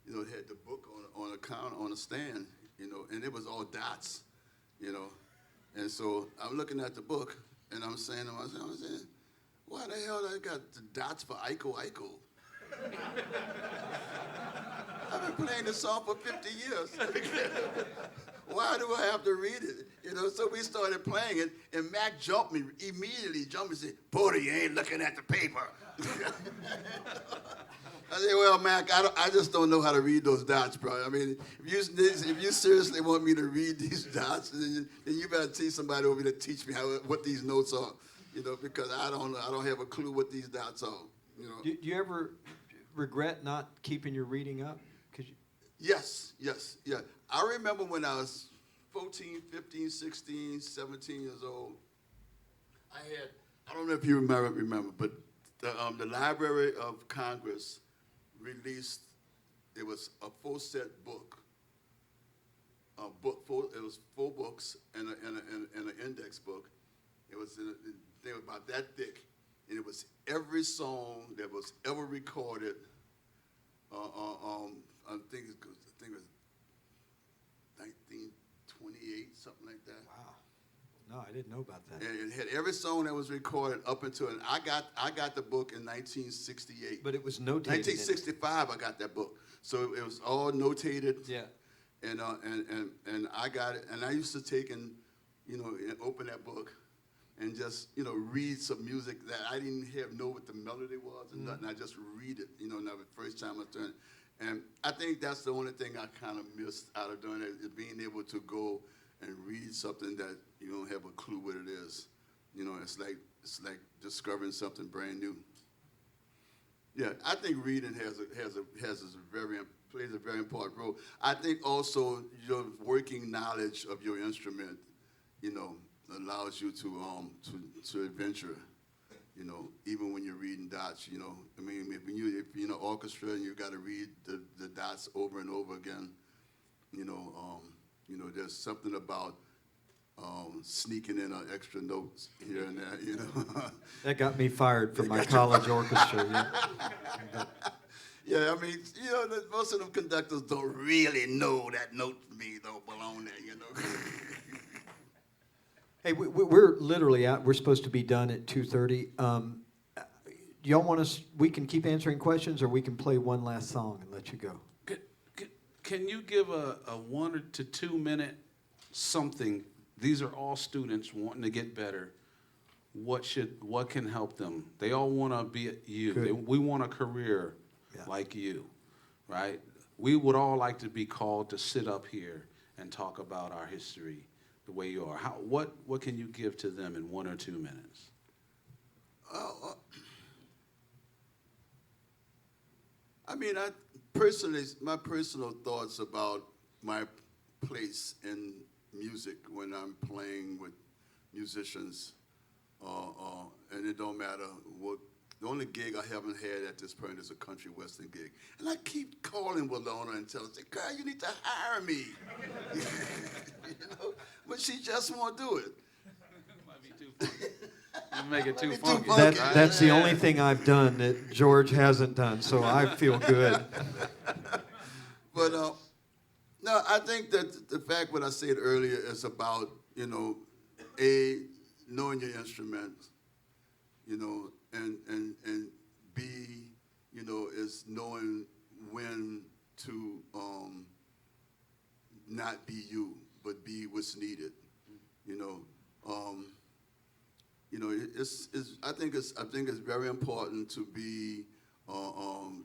[SPEAKER 4] they had the book on a counter on a stand, and it was all dots, and so I'm looking at the book and I'm saying to myself, why the hell I got the dots for Iko Iko? I've been playing this song for 50 years. Why do I have to read it? So we started playing it, and Mac immediately jumped and said, Porter, you ain't looking at the paper. I said, well, Mac, I just don't know how to read those dots, bro. I mean, if you seriously want me to read these dots, then you better teach somebody over there to teach me what these notes are, because I don't have a clue what these dots are,
[SPEAKER 2] Do you ever regret not keeping your reading up?
[SPEAKER 4] Yes. I remember when I was 14, 15, 16, 17 years old, I don't know if you remember, but the Library of Congress released, it was a full set book. It was 4 books and an index book. They were about that thick, and it was every song that was ever recorded. I think it was 1928, something like that.
[SPEAKER 2] Wow. No, I didn't know about that.
[SPEAKER 4] And it had every song that was recorded up until, and I got the book in 1968.
[SPEAKER 2] But it was notated.
[SPEAKER 4] 1965, I got that book. So it was all notated.
[SPEAKER 2] Yeah.
[SPEAKER 4] And I got it, and I used to take and open that book and just read some music that I didn't know what the melody was and nothing. I just read it, the first time I turned it. And I think that's the only thing I kind of missed out of doing it, is being able to go and read something that you don't have a clue what it is. It's like discovering something brand new. Yeah, I think reading plays a very important role. I think also your working knowledge of your instrument, allows you to adventure. Even when you're reading dots, I mean, if you're in an orchestra and you got to read the dots over and over again, there's something about sneaking in an extra notes here and there,
[SPEAKER 2] That got me fired from my college orchestra. Yeah.
[SPEAKER 4] Yeah, I mean, most of them conductors don't really know that note me though belong there,
[SPEAKER 2] Hey, we're literally out. We're supposed to be done at 2:30. Do y'all want us? We can keep answering questions, or we can play one last song and let you go.
[SPEAKER 3] Can you give a 1 to 2 minute something? These are all students wanting to get better. What can help them? They all want to be you. We want a career like you, right? We would all like to be called to sit up here and talk about our history the way you are. What can you give to them in 1 or 2 minutes?
[SPEAKER 4] I mean, my personal thoughts about my place in music when I'm playing with musicians, and it don't matter what. The only gig I haven't had at this point is a country western gig, and I keep calling Walona and telling her, "Girl, you need to hire me," but she just won't do it.
[SPEAKER 3] It might be too funky. You make it too
[SPEAKER 4] Too
[SPEAKER 3] funky.
[SPEAKER 4] funky.
[SPEAKER 2] That's the only thing I've done that George hasn't done, so I feel good.
[SPEAKER 4] But no, I think that the fact what I said earlier is about knowing your instrument, and B, is knowing when to not be you, but be what's needed. You know, I think it's very important to be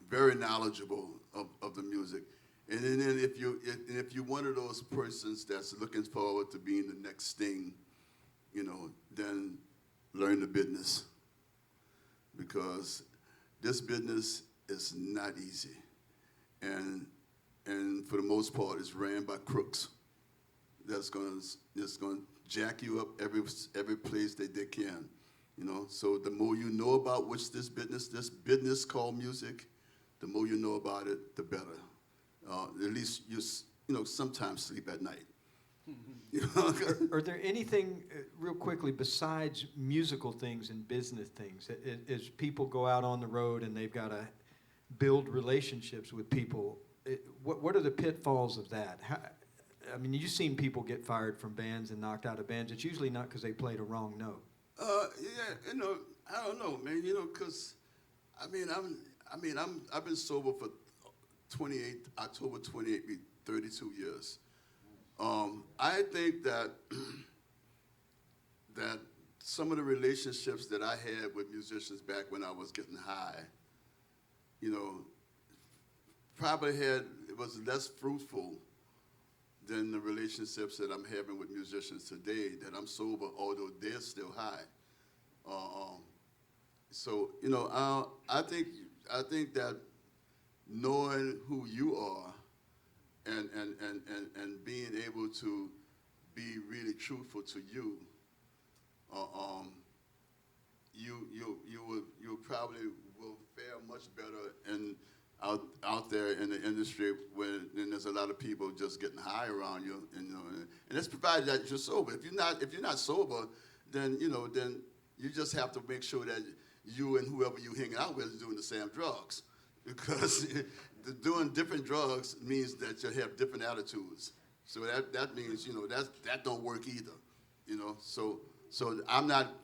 [SPEAKER 4] very knowledgeable of the music. And then if you're one of those persons that's looking forward to being the next thing, you know, then learn the business, because this business is not easy, and for the most part, it's ran by crooks that's gonna jack you up every place that they can, you know. So the more you know about this business called music, the more you know about it, the better. At least you know, sometimes sleep at night. You know?
[SPEAKER 2] Are there anything, real quickly, besides musical things and business things, as people go out on the road and they've got to build relationships with people, what are the pitfalls of that? I mean, you've seen people get fired from bands and knocked out of bands. It's usually not because they played a wrong note.
[SPEAKER 4] Yeah, you know, I don't know, man. You know, because I've been sober for October 28, 32 years. I think that some of the relationships that I had with musicians back when I was getting high, you know, it was less fruitful than the relationships that I'm having with musicians today that I'm sober, although they're still high. So, you know, I think that knowing who you are and being able to be really truthful to you, you probably will fare much better out there in the industry when there's a lot of people just getting high around you, and that's provided that you're sober. If you're not sober, then you just have to make sure that you and whoever you hang out with is doing the same drugs, because doing different drugs means that you have different attitudes. So that means that don't work either, So I'm not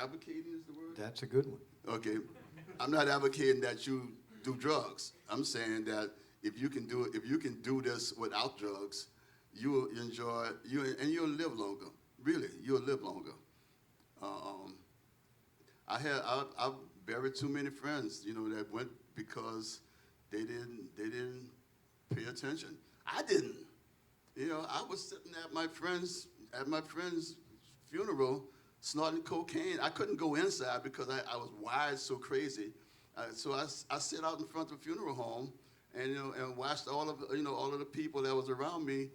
[SPEAKER 4] advocating is the word?
[SPEAKER 2] That's a good one.
[SPEAKER 4] Okay, I'm not advocating that you do drugs. I'm saying that if you can do this without drugs, you will enjoy and you'll live longer. Really, you'll live longer. I've buried too many friends, that went because they didn't pay attention. I didn't. I was sitting at my friend's funeral snorting cocaine. I couldn't go inside because I was wired so crazy. So I sit out in front of the funeral home and watched all of the people that was around me,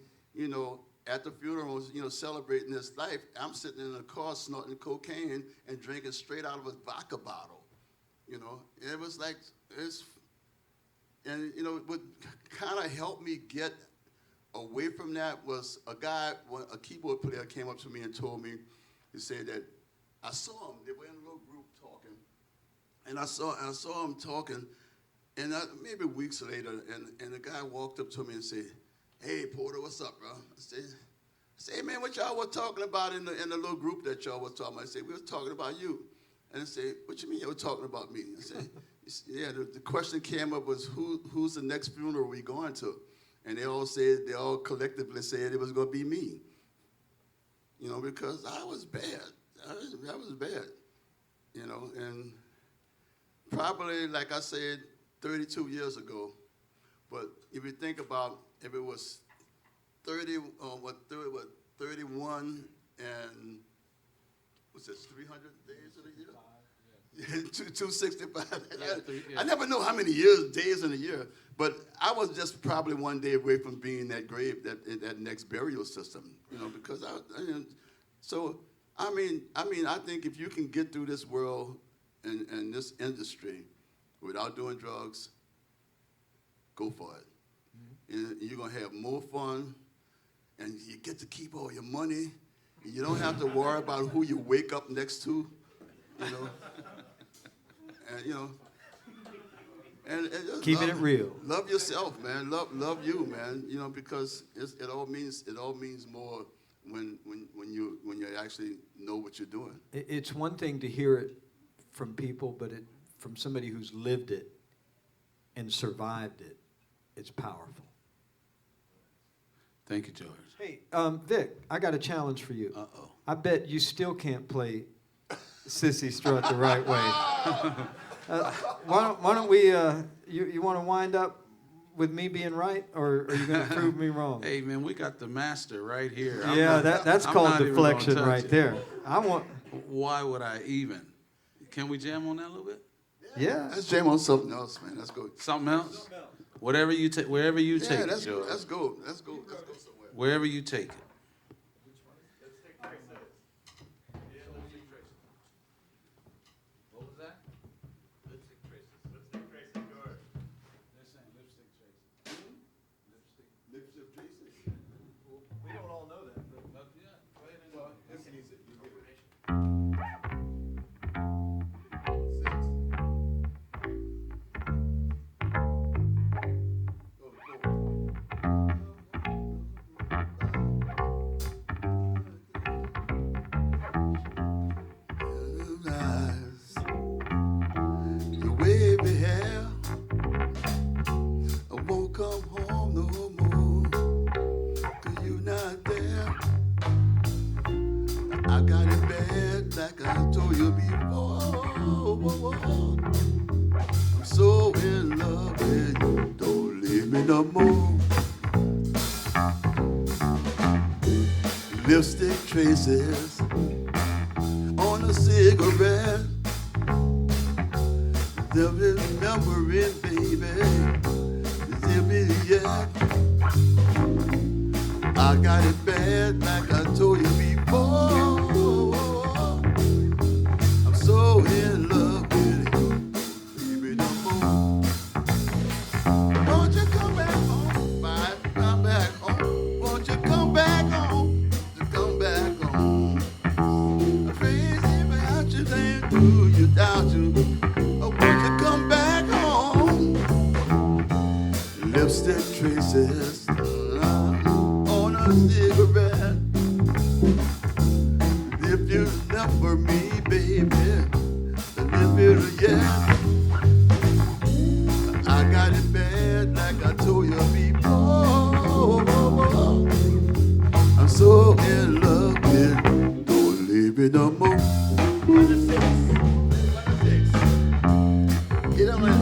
[SPEAKER 4] at the funeral, celebrating his life. I'm sitting in a car snorting cocaine and drinking straight out of a vodka bottle. It was like what kind of helped me get away from that was a keyboard player came up to me and told me, he said that I saw him. They were in a little group talking, and I saw him talking, and maybe weeks later, and the guy walked up to me and said, "Hey, Porter, what's up, bro?" I said, "Hey, man, what y'all were talking about in the little group that y'all was talking about?" I said, "We were talking about you." And I said, "What you mean you were talking about me?" I said, "Yeah, the question came up was who's the next funeral we going to?" And they all collectively said it was going to be me. Because I was bad. I was bad. And probably, like I said, 32 years ago. But if you think about if it was 31 and what's this, 300 days in a year? 265. I never know how many days in a year, but I was just probably one day away from being that grave, that next burial system, because I think if you can get through this world and this industry without doing drugs, go for it. And you're gonna have more fun, and you get to keep all your money. And you don't have to worry about who you wake up next to, And just
[SPEAKER 2] Keeping it real.
[SPEAKER 4] Love yourself, man. Love you, man. Because it all means more when you actually know what you're doing.
[SPEAKER 2] It's one thing to hear it from people, but from somebody who's lived it and survived it, it's powerful.
[SPEAKER 3] Thank you, George.
[SPEAKER 2] Hey, Vic, I got a challenge for you.
[SPEAKER 3] Uh-oh.
[SPEAKER 2] I bet you still can't play Cissy Strut the right way. Why don't we, you want to wind up with me being right, or are you going to prove me wrong?
[SPEAKER 3] Hey, man, we got the master right here.
[SPEAKER 2] That's
[SPEAKER 3] I'm
[SPEAKER 2] called
[SPEAKER 3] not even gonna
[SPEAKER 2] deflection
[SPEAKER 3] touch
[SPEAKER 2] right
[SPEAKER 3] it.
[SPEAKER 2] there. I want,
[SPEAKER 3] Why would I even? Can we jam on that a little bit?
[SPEAKER 2] yeah.
[SPEAKER 4] Let's jam on something else, man. Let's go.
[SPEAKER 3] Something else? Whatever you take, wherever you take
[SPEAKER 4] Yeah,
[SPEAKER 3] it,
[SPEAKER 4] let's go.
[SPEAKER 3] George.
[SPEAKER 4] Let's go. Let's go. Let's go somewhere.
[SPEAKER 3] Wherever you take it. What was that? Lipstick traces. Lipstick traces, George. They're saying lipstick traces. Lipstick.
[SPEAKER 4] Lipstick traces.
[SPEAKER 2] We don't all know that.
[SPEAKER 3] Yeah, go ahead and go.
[SPEAKER 4] You wave your hair. I won't come home no more. 'Cause you not there. I got it bad like I told you before. I'm so in love with you. Don't leave me no more. Lipstick traces on a cigarette. There is memory, baby. Still be yet. I got it bad like I told you before. I'm so in love with you, baby, no more. Won't you come back home? Come back home. Won't you come back home? Come back home. I'm crazy about you, ain't do you doubt you. Oh, won't you come back home? Lipstick traces on a cigarette. If you remember me, baby, live it yet. I got it bad like I told you before. I'm so in love with you. Don't leave me no more. Get on it.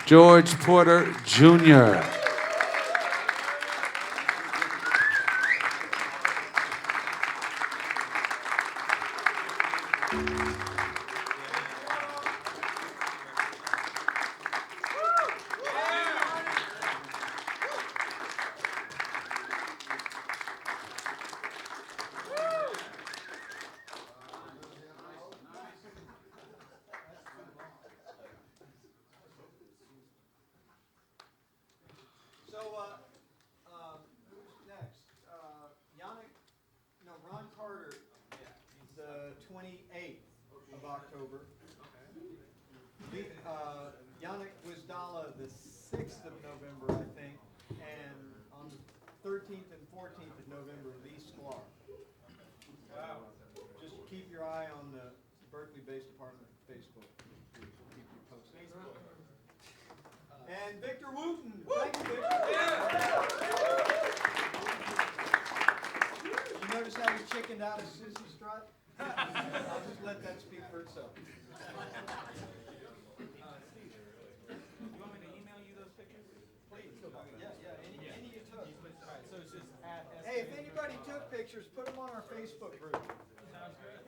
[SPEAKER 3] George Porter Jr.
[SPEAKER 2] So, who's next? Ron Carter, the 28th of October. Yannick Wisdala, the 6th of November, I think. And on the 13th and 14th of November, Lee Sklar. Wow. Just keep your eye on the Berklee-based department Facebook. We'll keep you posted. And Victor Wooten. Thank you, Victor. You notice how he chickened out of Cissy Strut? I'll just let that speak for itself.
[SPEAKER 5] You want me to email you those pictures?
[SPEAKER 2] Please. Yeah, any you took.
[SPEAKER 5] Alright, so it's just at
[SPEAKER 2] Hey, if anybody took pictures, put them on our Facebook group.
[SPEAKER 5] Sounds good.